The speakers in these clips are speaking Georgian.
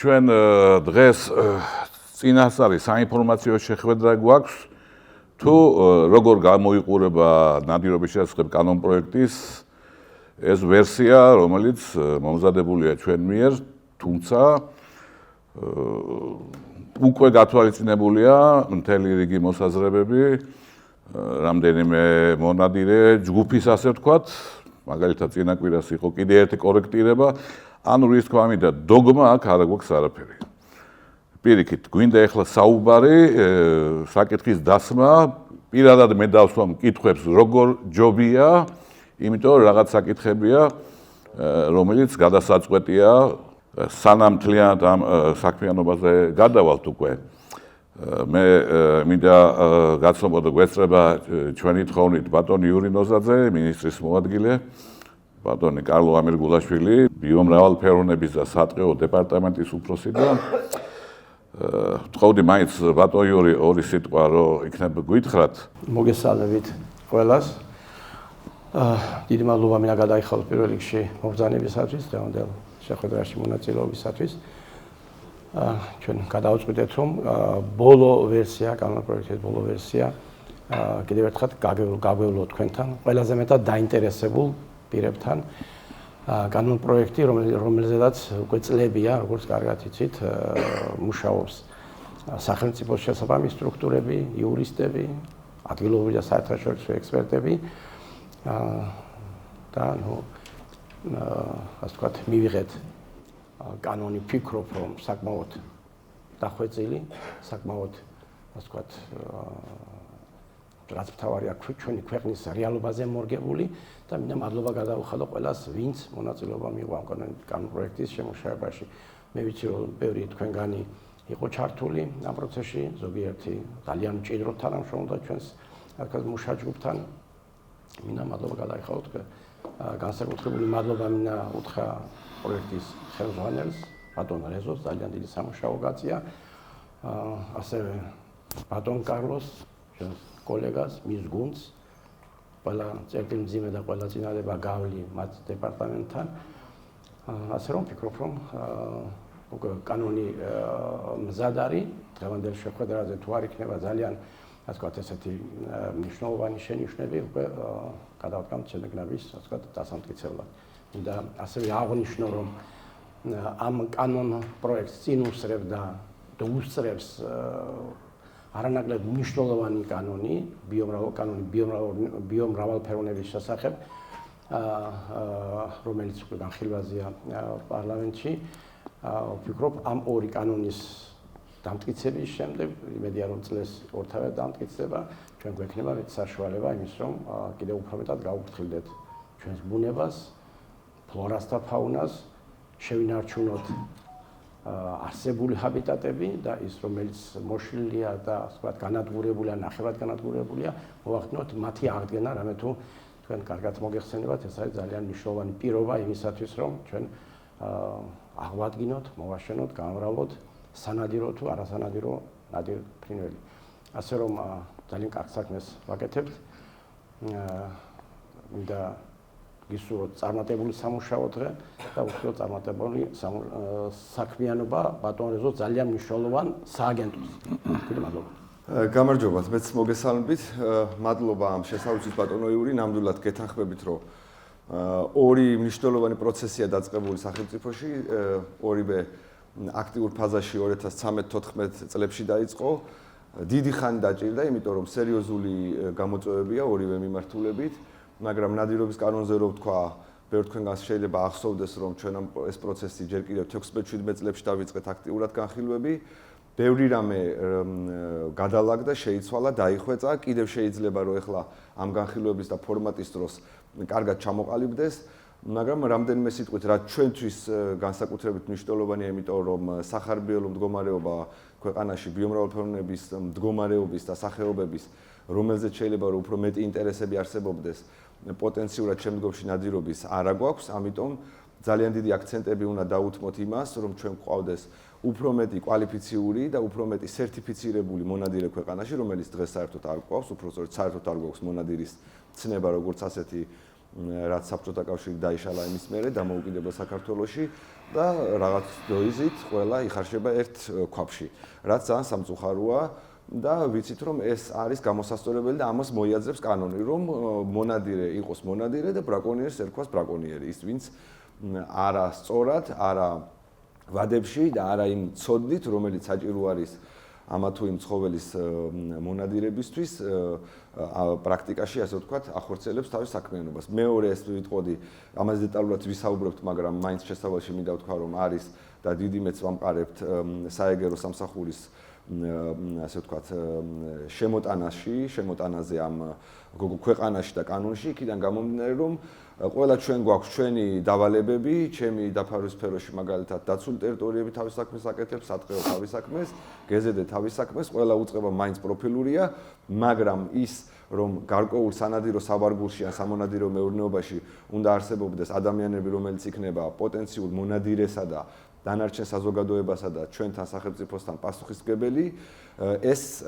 ჩვენ დღეს წინასწარი საინფორმაციო შეხვედრა გვაქვს თუ როგორ გამოიყურება ნადირობის შესახებ კანონპროექტის ეს ვერსია, რომელიც მომზადებულია ჩვენ მიერ, თუმცა უკვე გათვალისწინებულია მთელი რიგი მოსაზრებები, რამდენიმე მონადირე ჯგუფის ასე ვთქვათ, მაგალითად წინა კვირას იყო კიდე ერთი კორექტირება, ანუ რის თქმა უნდა დოგმა აქ არ გვაქვს არაფერი. Პირიქით, გვინდა ახლა საუბარი, საკითხის დასმა, პირადად მე დავსვამ კითხვებს, როგორ ჯობია, იმიტომ რომ რაღაც საკითხებია, რომელიც გადასაწყვეტია, სანამ მთლიანად ამ საქმიანობაზე გადავალთ უკვე. მე მინდა გაცნობოთ გვესწრება ჩვენი თხოვნით ბატონი იური ნოზაძე, მინისტრის მოადგილე, ბატონი კარლო ამირგულაშვილი, ბიომრავალფეროვნების და სატყეო დეპარტამენტის უფროსი და ვთხოვდი მაინც ბატონ იური ორი სიტყვა რომ იქნებ გითხრათ. მოგესალმებით ყველას. დიდი მადლობა მინდა გადაიხადოთ პირველ რიგში მობრძანებისათვის და ამ შეხვედრაში მონაწილეობისათვის. ჩვენ გადავწყვიტეთ რომ ბოლო ვერსია, კანონპროექტის ბოლო ვერსია კიდევ ერთხელ გაგვევლო თქვენთან, ყველაზე მეტად დაინტერესებულ პირებთან. კანონპროექტი, რომელზედაც უკვე წლებია, როგორც კარგად იცით, მუშაობს სახელმწიფოს შესაბამისი სტრუქტურები, იურისტები, ადგილობრივი და საერთაშორისო ექსპერტები და ასე ვთქვათ, მივიღეთ კანონი ფიქრობ, რომ საკმაოდ დახვეწილი, საკმაოდ ასე ვთქვათ, რაც მთავარია ჩვენი ქვეყნის რეალობაზე მორგებული და მინდა მადლობა გადავუხადო ყველას, ვინც მონაწილეობა მიიღო ამ კანონპროექტის შემუშავებაში. მე ვიცი, რომ ბევრი თქვენგანი იყო ჩართული ამ პროცესში, ზოგიერთი ძალიან მჭიდროდ თანამშრომლობდა ჩვენს მუშა ჯგუფთან. მინდა მადლობა გადაიხადოთ, განსაკუთრებული მადლობა მინდა უთხრა პროექტის ხელმძღვანელს, ბატონ რეზოს, ძალიან დიდი სამუშაო გაწია. ასევე ბატონ კარლოს, ჩვენს კოლეგას, მის გუნდს, ყველა წერტილმძიმე და ყველა წინადადება გავლი მათ დეპარტამენტთან. ასე რომ ვფიქრობ, რომ კანონი მზად არის, დღევანდელ შეხვედრაზე თუ არ იქნება ძალიან, ასე ვთქვათ, ესეთი მნიშვნელოვანი შენიშვნები უკვე გადავდგამთ შემდეგნების, ასე ვთქვათ, დასამტკიცებლად. და ასევე აღნიშნო, რომ ამ კანონ პროექტს წინ უსწრებდა და უსწრებს არანაკლებ მნიშვნელოვანი კანონი, ბიომრავალფეროვნების შესახებ, რომელიც უკვე განხილვაზეა პარლამენტში. ვფიქრობ, ამ ორი კანონის დამტკიცების შემდეგ, იმედია რომ წლეს ორთავად დამტკიცდება, ჩვენ გვექნება მეტ საშუალება იმის, რომ კიდევ უფრო მეტად გავუფრთხილდეთ ჩვენს ბუნებას, ფლორას და ფაუნას, შევინარჩუნოთ არსებული ჰაბიტატები და ის, რომელიც მოშლილია და ასე ვთქვათ, განადგურებულია, ნახევრად განადგურებულია, მოვახდინოთ მათი აღდგენა, რამე თუ თქვენ კარგად მოგეხსენებათ, ეს არის ძალიან მნიშვნელოვანი პირობა იმისათვის, რომ ჩვენ აღვადგინოთ, მოვაშენოთ, გამრავლოთ სანადირო თუ არასანადირო ნადირ-ფრინველი. ასე რომ ძალიან კარგ საქმეს ვაკეთებთ. მინდა გისურვოთ წარმატებული სამუშაო დღე და უშუალოდ წარმატებული საქმიანობა ბატონ რეზოს ძალიან მნიშვნელოვან სააგენტოს. დიდი მადლობა. გამარჯობათ, მეც მოგესალმებით. მადლობა ამ შესაუჩის ბატონო იური, ნამდვილად გეთანხმებით, რომ ორი მნიშვნელოვანი პროცესია დაწყებული სახელმწიფოში, ორივე აქტიურ ფაზაში 2013-14 წლებში დაიწყო. დიდი ხანი დაჭირდა, იმიტომ რომ სერიოზული გამოწვევებია ორივე მიმართულებით. მაგრამ ნადირობის კანონზე რო ვთქვა, ბევრ თქვენგანს შეიძლება ახსოვდეს, რომ ჩვენ ეს პროცესი ჯერ კიდევ 16-17 წლებში დავიწყეთ აქტიურად განხილვები. ბევრი რამე გადალაგდა, შეიცვალა, დაიხვეწა, კიდევ შეიძლება რომ ეხლა ამ განხილვების და ფორმატის დროს კარგად ჩამოყალიბდეს, მაგრამ რამდენიმე სიტყვით, რაც ჩვენთვის განსაკუთრებით მნიშვნელოვანია, იმიტომ რომ სახარბიელო მდგომარეობა ქვეყანაში ბიომრავალფეროვნების მდგომარეობის და სახეობების, რომელზეც შეიძლება რომ უფრო მეტი ინტერესები არსებობდეს, პოტენციურად შემდგომში ნადირობის არა გვაქვს, ამიტომ ძალიან დიდი აქცენტები უნდა დაუთმოთ იმას, რომ ჩვენ გვყავდეს უფრო მეტი კვალიფიციური და უფრო მეტი სერტიფიცირებული მონადირე ქვეყანაში, რომელიც დღეს საერთოდ არ გვყავს, უფრო სწორედ საერთოდ არ გვაქვს მონადირის ცნება როგორც ასეთი რაც საბჭოთა კავშირი დაიშალა იმის მერე დამოუკიდებელ საქართველოში და რაღაც დროიზით ყველა იხარშება ერთ ქვაბში. რაც ძალიან სამწუხაროა და ვიცით რომ ეს არის გამოსასწორებელი და ამას მოიაძებს კანონი რომ მონადირე იყოს მონადირე და ბრაკონიერს ერქვას ბრაკონიერი ის ვინც არა სწორად არა ვადებში და არა იმ ცოდნით რომელიც საჭირო არის ამა თუ იმ ცხოველის მონადირებისთვის პრაქტიკაში ასე ვთქვათ ახორციელებს თავის საქმიანობას. მეორე ეს ვიტყოდი ამაზე დეტალურად ვისაუბრებთ, მაგრამ მაინც შესავალში მინდა ვთქვა რომ არის და დიდი მეც ვამყარებთ საეგერო სამსახურის ასე ვთქვათ შემოტანაზე ამ ქვეყანაში და კანონში, იქიდან გამომდინარე რომ ყველა ჩვენ გვაქვს ჩვენი დავალებები, ჩემი დაფარვის სფეროში მაგალითად დაცული ტერიტორიები თავის საქმეს აკეთებს, სატყეო თავის საქმეს, გეზედე თავის საქმეს, ყველა უწყება მაინც პროფილურია, მაგრამ ის რომ გარკვეულ სანადირო საბარგულში ან სამონადირო მეურნეობაში უნდა არსებობდეს ადამიანები, რომელიც იქნება პოტენციურ მონადირესა და დანარჩენ საზოგადოებასა და ჩვენთან სახელმწიფოსთან პასუხისმგებელი, ეს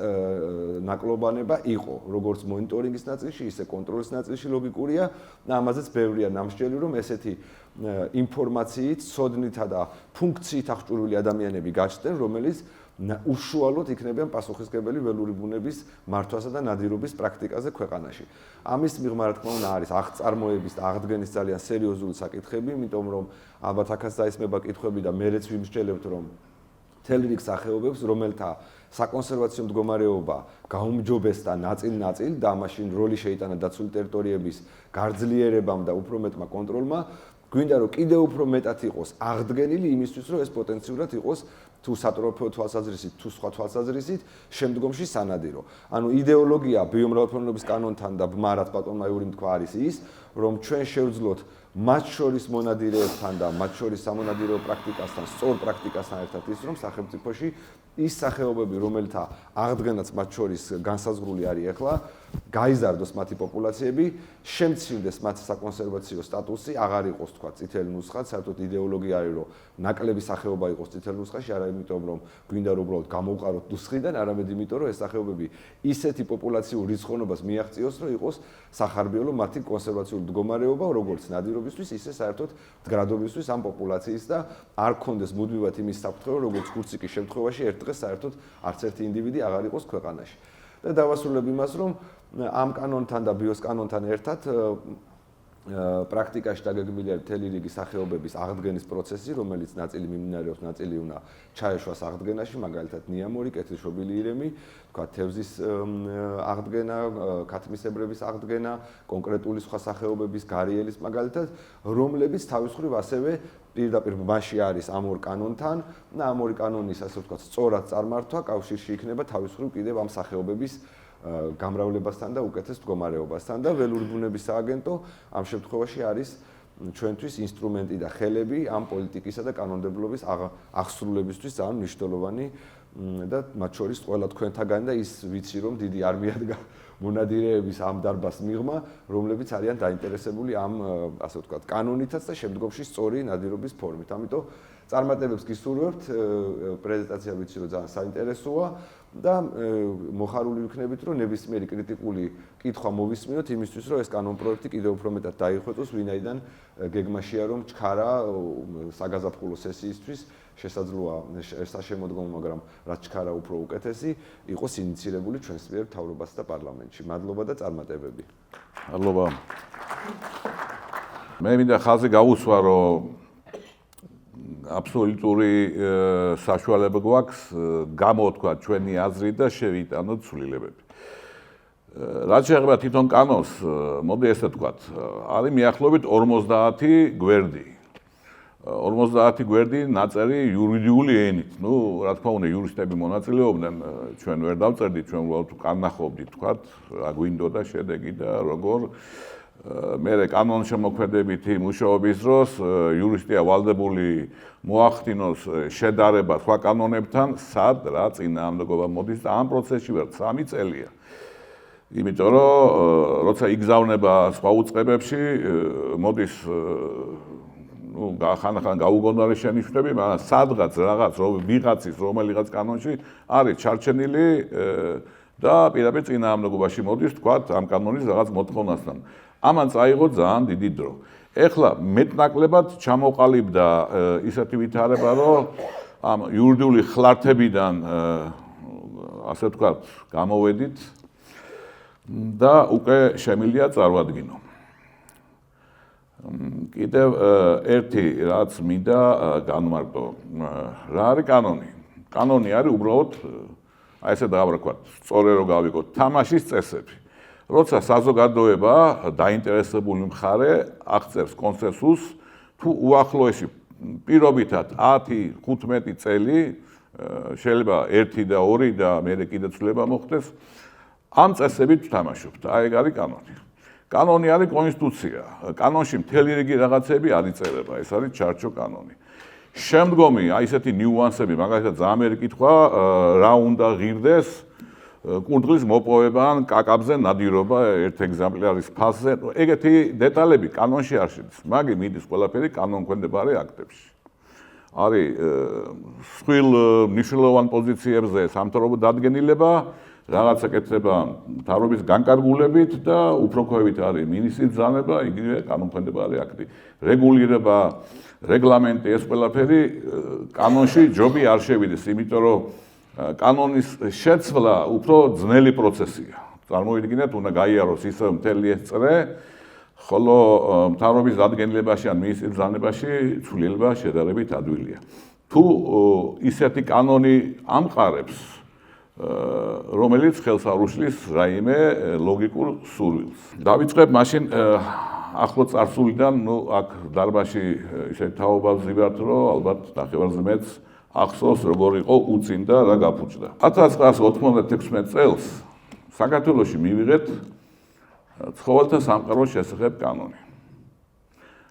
ნაკლობანება იყო, როგორც მონიტორინგის ნაწილში, ისე კონტროლის ნაწილში ლოგიკურია და ამაზეც ბევრია ნამსჯელი, რომ ესეთი ინფორმაციით, ცოდნითა და ფუნქციით აღჭურვილი ადამიანები გაჩნდნენ, რომელიც უშუალოდ იქნებიან პასუხისმგებელი ველური ბუნების მართვასა და ნადირობის პრაქტიკაზე ქვეყანაში. ამის მიღმა რა თქმა უნდა არის აღწარმოების და აღდგენის ძალიან სერიოზული საკითხები, იმიტომ რომ ალბათ აქაც დაისმება კითხვები და მეც ვიმსჯელებთ რომ მთელი რიგ სახეობებს, რომელთა საკონსერვაციო მდგომარეობა გაუმჯობესდა ნაწილ-ნაწილ და მაშინ როლი შეიტანა დაცული ტერიტორიების გაძლიერებამ და უფრო მეტმა კონტროლმა, გვინდა რომ კიდევ უფრო მეტად იყოს აღდგენილი იმისთვის, რომ ეს პოტენციურად იყოს თუ სატროფეო თვალსაზრისით, თუ სხვა თვალსაზრისით, შემდგომში სანადირო. ანუ იდეოლოგია ბიომრავალფეროვნების კანონთან და ბმარად ბატონმა იური თქვა არის ის, რომ ჩვენ შევძლოთ მათ შორის მონადირეებთან და მათ შორის სამონადირეო პრაქტიკასთან, სწორ პრაქტიკასთან ერთად ის, რომ სახელმწიფოში ის სახეობები, რომელთა აღდგენაც მათ შორის განსაზღვრული არის ახლა, გაიზარდოს მათი პოპულაციები, შემცირდეს მათი საკონსერვაციო სტატუსი, აღარ იყოს თქვა წითელი ნუსხად, საერთოდ იდეოლოგია არის, რომ ნაკლები სახეობა იყოს წითელ ნუსხაში, არა იმიტომ რომ გვინდა რომ უბრალოდ გამოვყაროთ ნუსხიდან, არამედ იმიტომ რომ ეს სახეობები ისეთი პოპულაციურ რიცხოვნობას მიაღწიოს, რომ იყოს სახარბიელო მათი კონსერვაციული მდგომარეობა, როგორც ნადირობისთვის, ისე საერთოდ მდგრადობისთვის ამ პოპულაციის და არ გქონდეს მუდმივად იმის საფრთხე, როგორც ქურციკის შემთხვევაში ერთ დღეს საერთოდ არც ერთი ინდივიდი აღარ იყოს ქვეყანაში. და დავასრულებ იმას, რომ ამ კანონთან და ბიოს კანონთან ერთად პრაქტიკაში დაგეგმილია მთელი რიგი სახეობების აღდგენის პროცესი, რომელიც ნაწილი მიმდინარეობს, ნაწილი უნდა ჩაეშვას აღდგენაში, მაგალითად ნიამორი, კეთილშობილი ირემი, თქვა თევზის აღდგენა, ქათმისებრების აღდგენა, კონკრეტული სხვა სახეობების გარიელის მაგალითად, რომლებიც თავის მხრივ ასევე პირდაპირ მასში არის ამ ორ კანონთან და ამ ორი კანონის ასე ვთქვათ, სწორად წარმართვა კავშირში იქნება თავის მხრივ კიდევ ამ სახეობების გამრავლებასთან და უკეთეს მდგომარეობასთან და ველური ბუნების სააგენტო ამ შემთხვევაში არის ჩვენთვის ინსტრუმენტი და ხელები ამ პოლიტიკისა და კანონმდებლობის აღსრულებისთვის ძალიან მნიშვნელოვანი და მათ შორის ყველა თქვენთაგანი და ის ვიცი რომ დიდი არ მიადგა მონადირეების ამ დარბას მიღმა, რომლებიც არიან დაინტერესებული ამ ასე ვთქვათ კანონითაც და შემდგომში სწორი ნადირობის ფორმით. ამიტომ წარმატებებს გისურვებთ, პრეზენტაცია ვიცი რომ ძალიან საინტერესოა და მოხარული ვიქნებით რომ ნებისმიერი კრიტიკული კითხვა მოვისმინოთ იმისთვის რომ ეს კანონპროექტი კიდევ უფრო მეტად დაიხვეწოს, ვინაიდან გეგმაშია რომ ჩქარა საგაზაფხულო სესიისთვის შესაძლოა საშემოდგომო, მაგრამ რაც ჩქარა უფრო უკეთესი, იყოს ინიცირებული ჩვენს მიერ მთავრობასა და პარლამენტში. მადლობა და წარმატებები. მადლობა. მე მინდა ხაზი გავუსვა, რომ აბსოლუტური საშუალება გვაქვს გამოვთქვა ჩვენი აზრი და შევიტანოთ ცვლილებები. რაც შეეხება თვითონ კანონს, მოდი ესე ვთქვათ, არის მიახლოებით 50 გვერდი. 50 გვერდი ნაწერი იურიდიული ენით. ნუ, რა თქმა უნდა, იურისტები მონაწილეობდნენ, ჩვენ ვერ დავწერდით, ჩვენ უბრალოდ განნახობდით, ვთქვათ, რა გვინდოდა შედეგი და როგორ მერე კანონშემოქმედებითი მუშაობის დროს იურისტია ვალდებული მოახდინოს შედარება სხვა კანონებთან, სად რა წინააღმდეგობა მოდის და ამ პროცესში ვართ 3 წელია. იმიტომ რომ როცა იგზავნება სხვა უწყებებში, მოდის ხან-ხან გაუგონარი შენიშვნები, მაგრამ სადღაც რაღაც ვიღაცის რომელიღაც კანონში არის ჩარჩენილი და პირდაპირ წინააღმდეგობაში მოდის, თქვათ, ამ კანონის რაღაც მოთხოვნასთან. ამან წაიღო ძალიან დიდი დრო. ეხლა მეტნაკლებად ჩამოყალიბდა ისეთი ვითარება, რომ ამ იურიდიული ხლართებიდან ასე ვთქვათ, გამოვედით და უკვე შემიძლია წარვადგინო. კიდევ ერთი რაც მინდა განმარტო. რა არის კანონი? კანონი არის უბრალოდ აი ესე დავარქვათ, სწორე რომ გავიგოთ, თამაშის წესები. როცა საზოგადოება დაინტერესებული მხარე აღწევს კონსენსუსს, თუ უახლოესი პირობითად 10-15 წელი, შეიძლება 1 და 2 და მერე კიდე ცვლილება მოხდეს, ამ წესებით ვთამაშობთ. აი ეგ არის კანონი. კანონი არის კონსტიტუცია. კანონში მთელი რიგი რაღაცები არ იწერება, ეს არის ჩარჩო კანონი. შემდგომი აი ესეთი ნიუანსები, მაგალითად ძალიან მერე კითხვა, რა უნდა ღირდეს კუნძულის მოპოვება ან კაკაბზე ნადირობა ერთ ეგზემპლარის ფასზე. ეგეთი დეტალები კანონში არ შედის. მაგი მიდის ყველაფერი კანონქვემდებარე აქტებში. არის სხვილ მნიშვნელოვან პოზიციებზე სამთავრობო დადგენილება, რაღაცა კეთება მთავრობის განკარგულებით და უფროქვევით არის მინისტრის ბრძანება, იგივე კანონქვემდებარე აქტი. რეგულირება, რეგლამენტი, ეს ყველაფერი კანონში ჯობი არ შევიდეს, იმიტომ რომ კანონის შეცვლა უფრო ძნელი პროცესია. წარმოიდგინეთ, უნდა გაიაროს ისევ მთელი ეს წრე, ხოლო მთავრობის დადგენილებაში ან მინისტრის ბრძანებაში ცვლილება შედარებით ადვილია. თუ ისეთი კანონი ამყარებს, რომელიც ხელს არ უშლის რაიმე ლოგიკურ სურვილს. დავიწყებ მაშინ ახლო წარსულიდან, აქ დარბაზში ისეთი თაობა ვზივართ, რომ ალბათ ნახევარზე მეც ახსოვს როგორ იყო უწინდა რა გაფუჭდა. 1996 წელს საქართველოში მივიღეთ ცხოველთა სამყაროს შესახებ კანონი.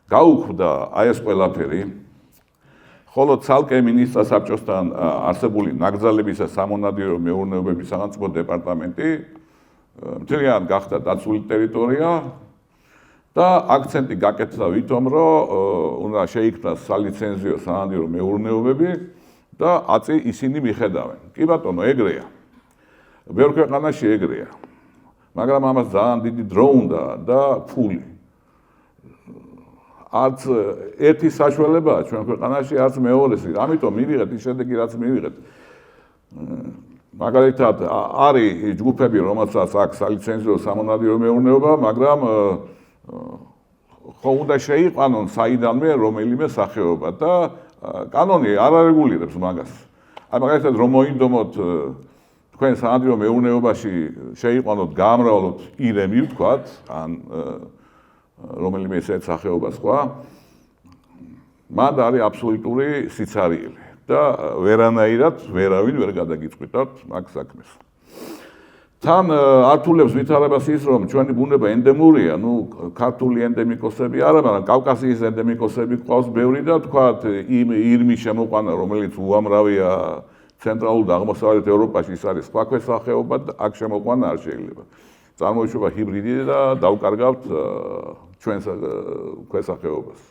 გაუქმდა აი ეს ყველაფერი, ხოლო ცალკე მინისტრთა საბჭოსთან არსებული ნაკრძალებისა სამონადირო მეურნეობების სახელმწიფო დეპარტამენტი მთლიანად გახდა დაცული ტერიტორია და აქცენტი გაკეთდა ვითომ, რომ უნდა შეიქმნას სალიცენზიო სანადირო მეურნეობები და აწი ისინი მიხედავენ. კი ბატონო, ეგრეა. ბევრ ქვეყანაში ეგრეა. მაგრამ ამას ძალიან დიდი დრო უნდა და ფული. არც ერთი საშუალებაა ჩვენ ქვეყანაში, არც მეორესი. ამიტომ მივიღეთ ის შედეგი, რაც მივიღეთ. მაგალითად, არის ჯგუფები, რომელსაც აქვს სალიცენზიო სამონადირო მეურნეობა, მაგრამ ხო უნდა შეიყვანონ საიდანვე რომელიმე სახეობა და კანონი არ არეგულირებს მაგას. აი მაგალითად რომ მოინდომოთ თქვენ სანადირო მეურნეობაში შეიყვანოთ, გაამრავლოთ ირემი ვთქვათ, ან რომელიმე ესეთ სახეობა სხვა, მან არის აბსოლუტური სიცარიელი და ვერანაირად ვერავინ ვერ გადაგიწყვიტავთ მაგ საქმეს. თან ართულებს ვითარებას ის, რომ ჩვენი ბუნება ენდემურია, ქართული ენდემიკოსები არა, მაგრამ კავკასიის ენდემიკოსები ყავს ბევრი და თქვათ იმ ირმის შემოყვანა, რომელიც უამრავია ცენტრალურ და აღმოსავლეთ ევროპაში, ის არის სხვა ქვესახეობა და აქ შემოყვანა არ შეიძლება. წარმოიშვება ჰიბრიდი და დავკარგავთ ჩვენს ქვესახეობას.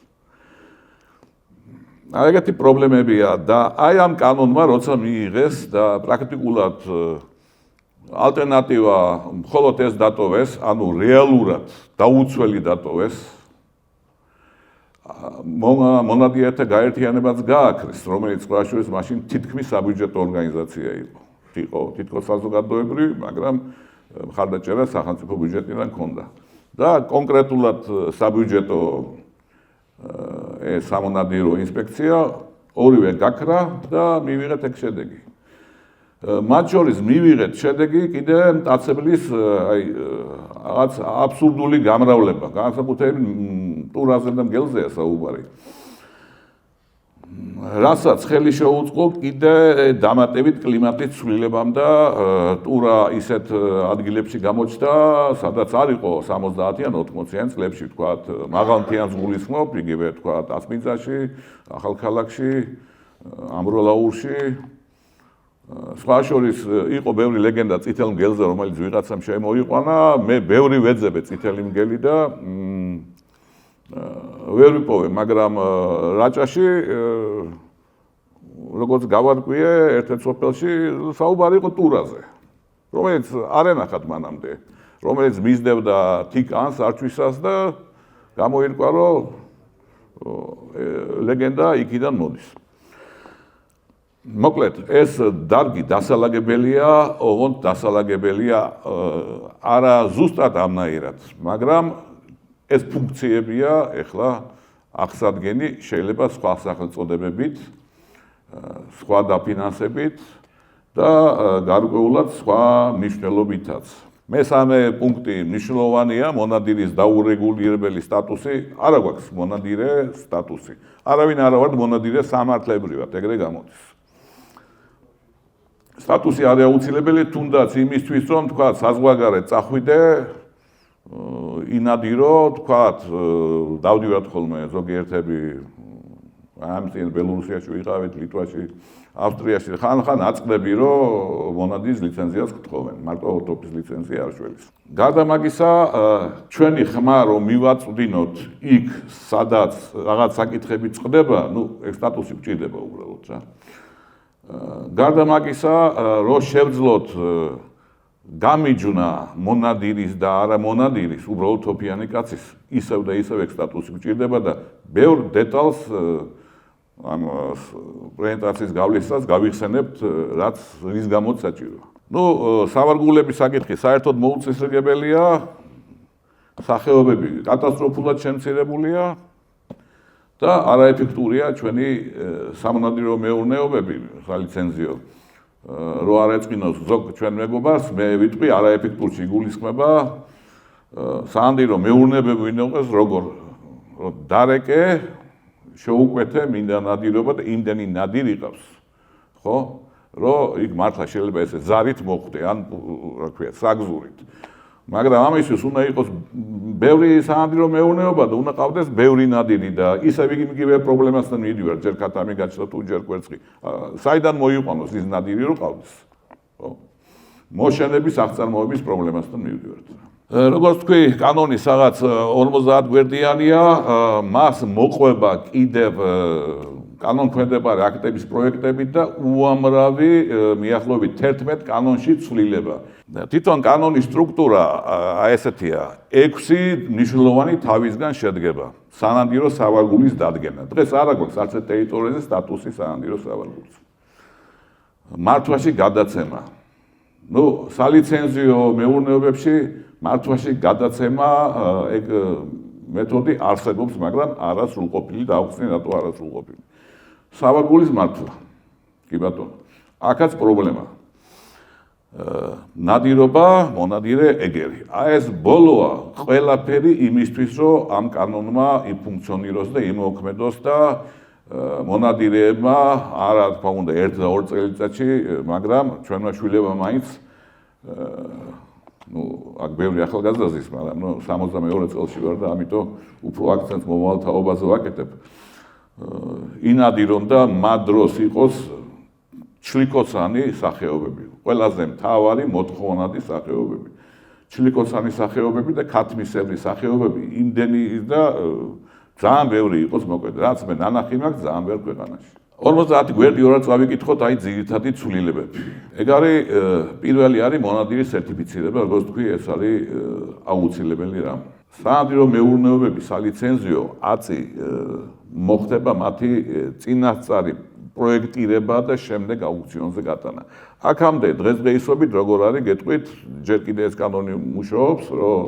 აი ეგეთი პრობლემებია და აი ამ კანონმა როცა მიიღეს და პრაქტიკულად ალტერნატივა მხოლოდ ეს დატოვეს, ანუ რეალურად დაუცველი დატოვეს. მონადირეთა გაერთიანებაც გააქრეს, რომელიც სხვა შორის მაშინ თითქმის საბიუჯეტო ორგანიზაცია იყო თითქოს საზოგადოებრივი, მაგრამ მხარდაჭერა სახელმწიფო ბიუჯეტიდან ჰქონდა. და კონკრეტულად საბიუჯეტო სამონადირო ინსპექცია ორივე გაქრა და მივიღეთ ეგ შედეგი. მათ შორის მივიღეთ შედეგი კიდე მტაცებლის აი რაღაც აბსურდული გამრავლება, განსაკუთრებით ტურაზე და მგელზეა საუბარი. რასაც ხელი შეუწყო კიდე დამატებით კლიმატის ცვლილებამ და ტურა ისეთ ადგილებში გამოჩნდა, სადაც არ იყო 70-იან 80-იან წლებში, თქვათ, მაღალმთიან ზღულისხმობ, იგივე თქვათ, ასპინძაში, ახალქალაქში, ამბროლაურში. სხვა შორის იყო ბევრი ლეგენდა წითელ მგელზე, რომელიც ვიღაცამ შემოიყვანა, მე ბევრი ვეძებე წითელი მგელი და ვერ ვიპოვე, მაგრამ რაჭაში როგორც გავარკვიე ერთ-ერთ სოფელში საუბარი იყო ტურაზე, რომელიც არ ენახათ მანამდე. რომელიც მისდევდა თიკანს არჩვისას და გამოირკვა, რომ ლეგენდა იქიდან მოდის. მოკლედ, ეს დარგი დასალაგებელია, ოღონდ დასალაგებელია არა ზუსტად ამნაირად, მაგრამ ეს ფუნქციებია ეხლა აღსადგენი, შეიძლება სხვა სახელწოდებებით, სხვა დაფინანსებით და გარკვეულად სხვა მნიშვნელობითაც. მესამე პუნქტი მნიშვნელოვანია, მონადირის დაურეგულირებელი სტატუსი, არა გვაქვს მონადირე სტატუსი. არავინ არ ვართ მონადირე სამართლებრივად, ეგრე გამოდის. სტატუსი არის აუცილებელი, თუნდაც იმისთვის, რომ თქვა საზღვარგარეთ წახვიდე, ინადირო, თქვა დავდივართ ხოლმე ზოგიერთები ამწინ ბელორუსიაში ვიყავით, ლიტვაში, ავსტრიაში, ხან-ხან აწყდები, რომ მონადირის ლიცენზიას გთხოვენ, მარტო ოტოპის ლიცენზია არ შველის. გარდა მაგისა, ჩვენი ხმა რომ მივაწვდინოთ იქ, სადაც რაღაც საკითხები წყდება, ეს სტატუსი გვჭირდება უბრალოდ რა. გარდა მაგისა, რომ შევძლოთ გამიჯვნა მონადირის და არა მონადირის, უბრალოდ თოფიანი კაცის, ისევ და ისევ ეგ სტატუსი გვჭირდება და ბევრ დეტალს ამ პრეზენტაციის გავლისას გავიხსენებთ, რაც რის გამოც საჭიროა. სავარგულების საკითხი საერთოდ მოუწესრიგებელია, სახეობები კატასტროფულად შემცირებულია და არაეფექტურია ჩვენი სამონადირო მეურნეობები, სალიცენზიო. რო არ ეწყინოს ზოგ ჩვენ მეგობარს, მე ვიტყვი არაეფექტურში იგულისხმება საანადირო მეურნეობები ვინ იყოს, როგორ დარეკე შეუკვეთე მინდა ნადირობა და იმდენი ნადირი ყავს, ხო? რომ იქ მართლა შეიძლება ესე ზარით მოხვდე, ან რა ქვია, საგზურით. მაგრამ ამისთვის უნდა იყოს ბევრი საანადირო მეურნეობა და უნდა ყავდეს ბევრი ნადირი და ისევ იგივე პრობლემასთან მივიდივარ, ჯერ ქათამი გაჩნდა თუ ჯერ კვერცხი. საიდან მოიყვანოს ის ნადირი რომ ყავდეს, ხო? მოშენების აღწარმოების პრობლემასთან მივიდივართ. როგორც თქვი, კანონი რაღაც 50 გვერდიანია, მას მოყვება კიდევ კანონქვემდებარე აქტების პროექტები და უამრავი მიახლოებით 11 კანონში ცვლილება. თვითონ კანონის სტრუქტურა ესეთია, 6 მნიშვნელოვანი თავისგან შედგება. სანადირო სავარგულის დადგენა. დღეს არ აქვს არც ტერიტორიაზე სტატუსი სანადირო სავარგულის. მართვაში გადაცემა. სალიცენზიო მეურნეობებში მართვაში გადაცემა ეგ მეთოდი არსებობს, მაგრამ არა სრულყოფილი და აუხსნი რატო არა სრულყოფილი. სავარგულის მართვა. კი ბატონო. აქაც პრობლემა. ნადირობა, მონადირე, ეგერი. ეს ბოლოა ყველაფერი იმისთვის, რომ ამ კანონმა იფუნქციონიროს და იმოქმედოს და მონადირეებმა არა თქმა უნდა 1 და 2 წელიწადში, მაგრამ ჩვენმა შვილებმა მაინც აქ ბევრი ახალგაზრდა ზის, მაგრამ 62 წელში ვარ და ამიტომ უფრო აქცენტს მომავალ თაობაზე ვაკეთებ. ინადირონ და მათ დროს იყოს ჩლიკოცანი სახეობები. ყველაზე მთავარი მოთხოვნადი სახეობები. ჩლიკოცანი სახეობები და ქათმისებრი სახეობები იმდენი და ძალიან ბევრი იყოს მოკლედ, რაც მე ნანახი მაქვს ძალიან ბევრ ქვეყანაში. 50 გვერდი ორად წავიკითხოთ, აი ძირითადი ცვლილებები. ეგ არის პირველი არის მონადირის სერტიფიცირება, როგორც თქვი, ეს არის აუცილებელი რამ. სანადირო მეურნეობები სალიცენზიო აწი მოხდება მათი წინასწარი პროექტირება და შემდეგ აუქციონზე გატანა. აქამდე დღესდღეობით როგორ არის გეტყვით, ჯერ კიდე ეს კანონი მუშაობს, რომ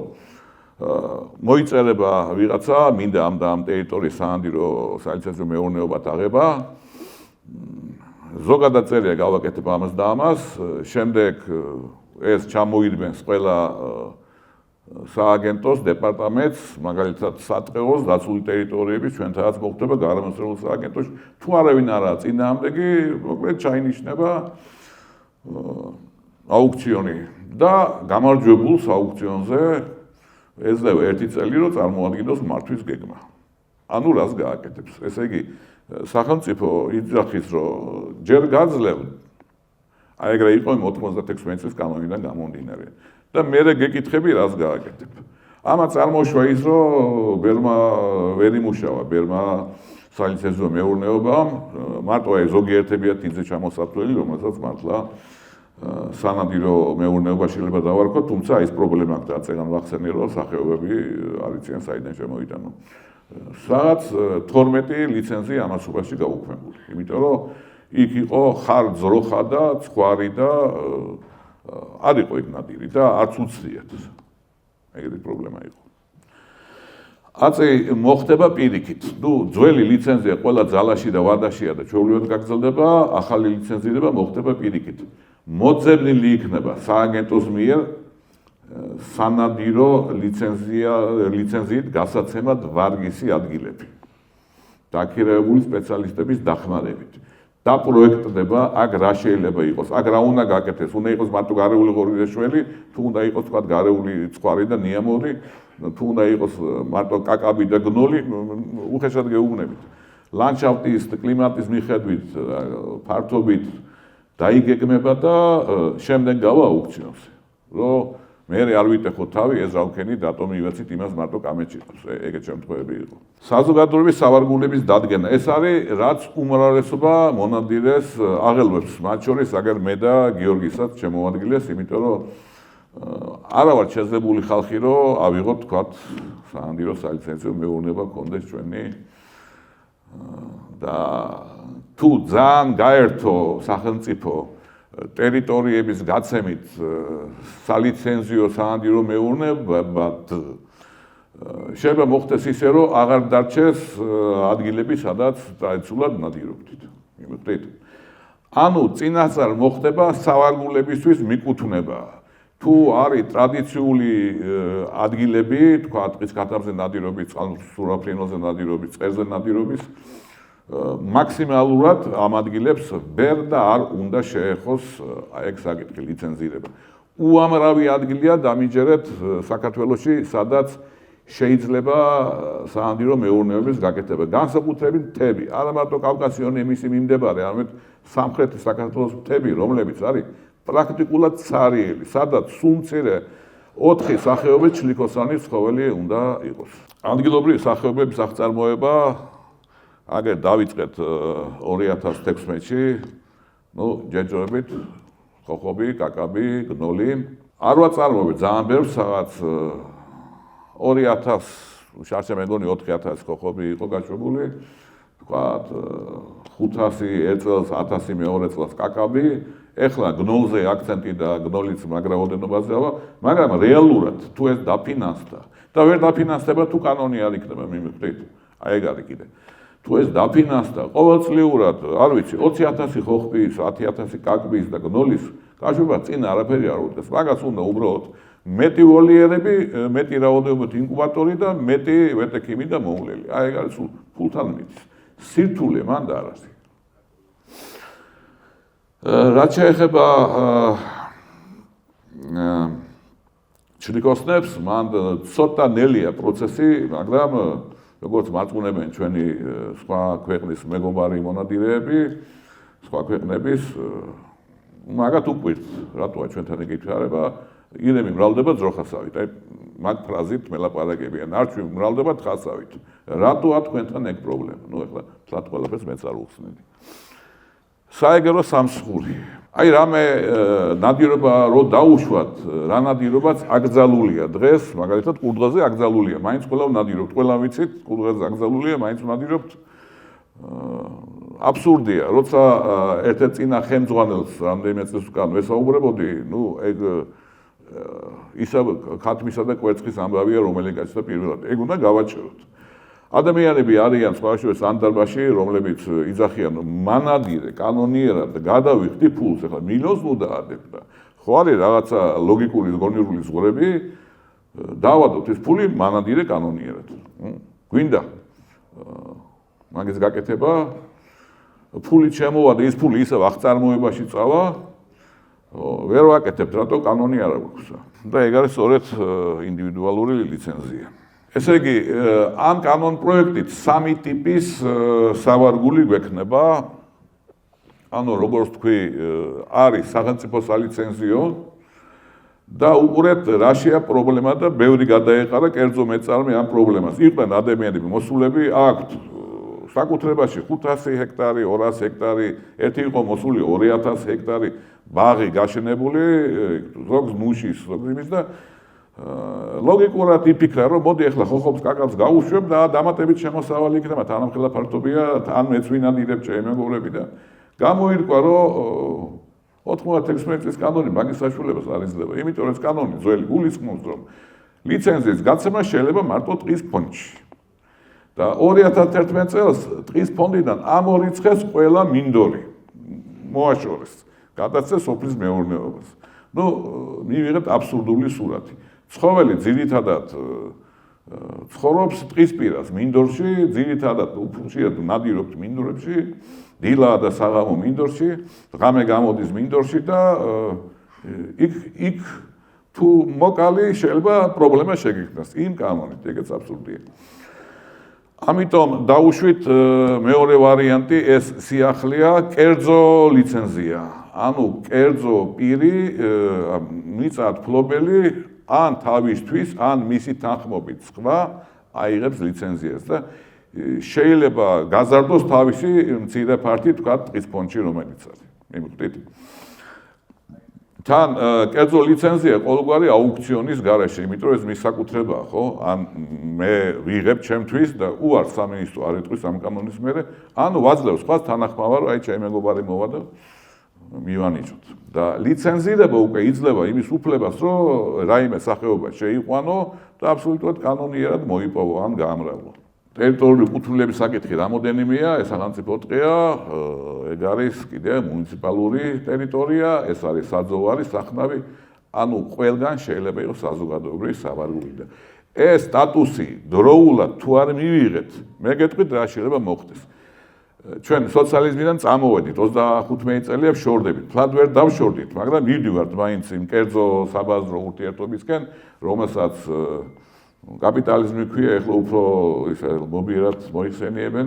მოიწერება ვიღაცა, მინდა ამ და ამ ტერიტორიის სანადირო სალიცენზიო მეურნეობად აღება. ზოგადად წერია გავაკეთებ ამას და ამას, შემდეგ ეს ჩამოიდგენს ყველა სააგენტოს, დეპარტამენტს, მაგალითად სატყეოს, დაცული ტერიტორიების ჩვენთანაც მოხდება გარემოსრულ სააგენტოში. თუ არავინ არაა წინააღმდეგი, მოკლედ ჩაინიშნება აუქციონი და გამარჯვებულს აუქციონზე ეძლევა 1 წელი, რომ წარმოადგინოს მართვის გეგმა. ანუ რას გააკეთებს? ესე იგი, სახელმწიფო იძახის, რომ ჯერ გაძლევ, აი ეგრე იყო 96 წლის კანონიდან გამომდინარე. და მერე გეკითხები რას გააკეთებ. ამას წარმოშვა ის, რომ ბერმა ვერ იმუშავა, ბერმა სალიცენზიო მეურნეობამ, მარტო აი ზოგიერთებია თინზე ჩამოსათვლელი, რომელსაც მართლა სანადირო მეურნეობა შეიძლება დავარქოთ, თუმცა ის პრობლემა აქვს, წერან ვახსენე, რომ სახეობები არ იციან საიდან შემოიტანო. სადაც 12 ლიცენზია ამასობაში გაუქმებული. იმიტომ რომ იქ იყო ხარ ძროხა და ცხვარი და არ იყო იქ ნადირი და არც უცდიათ. ეგეთი პრობლემა იყო. აწი მოხდება პირიქით. ძველი ლიცენზია ყველა ძალაში და ვადაშია და ჩვეულებრივად გაგრძელდება, ახალი ლიცენზირება მოხდება პირიქით. მოძებნილი იქნება სააგენტოს მიერ სანადირო ლიცენზიით გასაცემად ვარგისი ადგილები. დაქირავებული სპეციალისტების დახმარებით. დაპროექტდება, აქ რა შეიძლება იყოს, აქ რა უნდა გაკეთდეს, უნდა იყოს მარტო გარეული ღორღილეშველი, თუ უნდა იყოს თქვა გარეული ცხვარი და ნიამორი, თუ უნდა იყოს მარტო კაკაბი და გნოლი, უხეშად გეუბნებით. ლანდშაფტის, კლიმატის მიხედვით, ფართობით დაიგეგმება და შემდეგ გავა აუქციონზე. რომ მე არ ვიტეხო თავი ეს რამქენი რატომ მივაცით იმას მარტო კამეჩი ყავს. ეგეთ შემთხვევები იყო. საზოგადოების სავარგულების დადგენა. ეს არის რაც უმრავლესობა მონადირეს აღელვებს, მათ შორის აგერ მე და გიორგისაც შემოვადგილეს, იმიტომ რომ არა ვარ შეძლებული ხალხი, რომ ავიღოთ თქვათ სანადირო სალიცენზიო მეურნეობა გქონდეს ჩვენი და თუ ძალიან გაერთო სახელმწიფო ტერიტორიების გაცემით სალიცენზიო სანადირო მეურნეობად შეიძლება მოხდეს ისე, რომ აღარ დარჩეს ადგილები, სადაც ტრადიციულად ნადირობდით. მიხვდით? ანუ წინასწარ მოხდება სავარგულებისთვის მიკუთვნება. თუ არის ტრადიციული ადგილები, თქვა ტყის კატარზე ნადირობის, სურაფრინველზე ნადირობის, წერზე ნადირობის, მაქსიმალურად ამ ადგილებს ვერ და არ უნდა შეეხოს ეგ საკითხი ლიცენზირება. უამრავი ადგილია დამიჯერეთ საქართველოში, სადაც შეიძლება სანადირო მეურნეობის გაკეთება. განსაკუთრებით მთები, არა მარტო კავკასიონი იმისი მიმდებარე, არამედ სამხრეთი საქართველოს მთები, რომლებიც არის პრაქტიკულად ცარიელი, სადაც სულ-მცირე 4 სახეობის ჩლიქოსანი ცხოველი უნდა იყოს. ადგილობრივი სახეობების აღწარმოება აგერ დავიწყეთ 2016-ში, ჯეჯოებით, ხოხობი, კაკაბი, გნოლი. არ ვაწარმოებთ ძალიან ბევრს, რაღაც 2000, შარშე მეგონი 4000 ხოხობი იყო გაშვებული, თქვათ 500 ერთ წელს, 1000 მეორე წელს კაკაბი. ეხლა გნოლზე აქცენტი და გნოლიც მაგრა ოდენობაზეა, მაგრამ რეალურად თუ ეს დაფინანსდა და ვერ დაფინანსდება, თუ კანონი არ იქნება, მიმოხდით. აი ეგ არის კიდე. თუ ეს დაფინანსდა ყოველწლიურად, არ ვიცი, 20000 ხოხბის, 10000 კაკბის და გნოლის გაშვება წინ არაფერი არ უდგეს. მაგას უნდა უბრალოდ მეტი ვოლიერები, მეტი რაოდენობით ინკუბატორი და მეტი ვეტექიმი და მოვლელი. აი ეგ არის ფულთან მიდის. სირთულე მან და არ არის. რაც შეეხება ჩლიქოსნებს, მან ცოტა ნელია პროცესი, მაგრამ როგორც მარწმუნებენ ჩვენი სხვა ქვეყნის მეგობარი მონადირეები, სხვა ქვეყნების, მაგათ უკვირთ, რატოა ჩვენთან ეკითხება, ირემი მრავლდება ძროხასავით, აი მაგ ფრაზით მელაპარაკებიან, არჩვი მრავლდება თხასავით. რატოა თქვენთან ეგ პრობლემა? ნუ ეხლა თლათ ყველაფერს მეც არ უხსნედი. საეგერო სამსხური. აი რამე ნადირობა რო დაუშვათ, რა ნადირობაც აკრძალულია დღეს, მაგალითად ყურდღაზე აკრძალულია, მაინც ყველა ნადირობთ, ყველა ვიცით, ყურდღაზე აკრძალულია, მაინც ნადირობთ. აბსურდია, როცა ერთ-ერთ წინა ხელმძღვანელს რამდენიმე წელს უკან ვესაუბრებოდი, ნუ ეგ ისა ქათმისა და კვერცხის ამბავია, რომელიც გაჩნდა პირველად. ეგ უნდა გავაჩეროთ. ადამიანები არიან სხვადასხვა სანდარბაში, რომლებიც იძახიან მანადირე, კანონიერად გადავიხდი ფულს, ახლა მილიონს ნუ დაადებ და ხო არის რაღაცა ლოგიკური გონივრული ზღვრები, დავადოთ ეს ფული მანადირე კანონიერად. გვინდა მაგის გაკეთება, ფული შემოვადა, ის ფული ისევ აღწარმოებაში წავა, ვერ ვაკეთებთ, რატო კანონი არ აქვს. და ეგ არის სწორედ ინდივიდუალური ლიცენზია. ესე იგი, ამ კანონ პროექტით 3 ტიპის სავარგული გვექნება. ანუ როგორც თქვი, არის სახელმწიფო სალიცენზიო და უყურეთ რაშია პრობლემა და ბევრი გადაეყარა კერძო მეწარმე ამ პრობლემას. იყვნენ ადამიანები, მოსულები, აქვთ საკუთრებაში 500 ჰექტარი, 200 ჰექტარი, ერთი იყო მოსული 2000 ჰექტარი ბაღი გაშენებული, ზოგს მუშის, ზოგს იმის და ლოგიკურად იფიქრა, რომ მოდი ახლა ხოხობს კაკავს გაუშვებ და დამატებით შემოსავალი იქნება, თანამხელა ფართობია, თან მეცვინადირებ ჩემი მეგობრები და გამოირკვა, რომ 96 წლის კანონი მაგის საშუალებას არ იძლევა, იმიტომ რომ ეს კანონი ძველი გულისხმობს, რომ ლიცენზიის გაცემა შეიძლება მარტო ტყის ფონდში. და 2011 წელს ტყის ფონდიდან ამ ორი ცხეს ყველა მინდორი მოაშორეს, გადაწეს სოფლის მეურნეობას. ნუ მივიღეთ აბსურდული სურათი. ცხოველი ძირითადად ცხოვრობს ტყის პირას, მინდორში, ძირითადად უხშირად ნადირობთ მინდორებში, დილაა და საღამო მინდორში, ღამე გამოდის მინდორში და იქ თუ მოკალი შეიძლება პრობლემა შეგიქმნას. იმ კანონით ეგეც აბსურდია. ამიტომ დაუშვით მეორე ვარიანტი, ეს სიახლეა, კერძო ლიცენზია. ანუ კერძო პირი, მიწათ ფლობელი ან თავისთვის, ან მისი თანხმობით სხვა აიღებს ლიცენზიას და შეიძლება გაზარდოს თავისი მცირე ფართი, თქვა ტყის ფონდში, რომელიც არის. მიგვხვდით? თან კერძო ლიცენზია ყოველგვარი აუქციონის გარეშე, იმიტომ რომ ეს მის საკუთრებაა, ხო? ან მე ვიღებ ჩემთვის და უარს სამინისტრო არ ეტყვის ამ კანონის მერე, ანუ ვაძლევ სხვას თანახმავა, რომ აი ჩემი მეგობარი მოვა და მივანიჭოთ. და ლიცენზირება უკვე იძლევა იმის უფლებას, რომ რაიმე სახეობა შეიყვანო და აბსოლუტურად კანონიერად მოიპოვო ან გაამრავლო. ტერიტორიული კუთვნილების საკითხი რამოდენიმეა, ეს სახელმწიფო ტყეა, ეგ არის კიდე მუნიციპალური ტერიტორია, ეს არის საძოვარი, სახნავი, ანუ ყველგან შეიძლება იყოს საზოგადოებრივი სავარგული და ეს სტატუსი დროულად თუ არ მივიღეთ, მე გეტყვით რა შეიძლება მოხდეს. ჩვენ სოციალიზმიდან წამოვედით 25 წელია ვშორდებით, ფლად ვერ დავშორდით, მაგრამ მივდივართ მაინც იმ კერძო საბაზრო ურთიერთობისკენ, რომელსაც კაპიტალიზმი ქვია, ეხლა უფრო ისე მობიერად მოიხსენიებენ.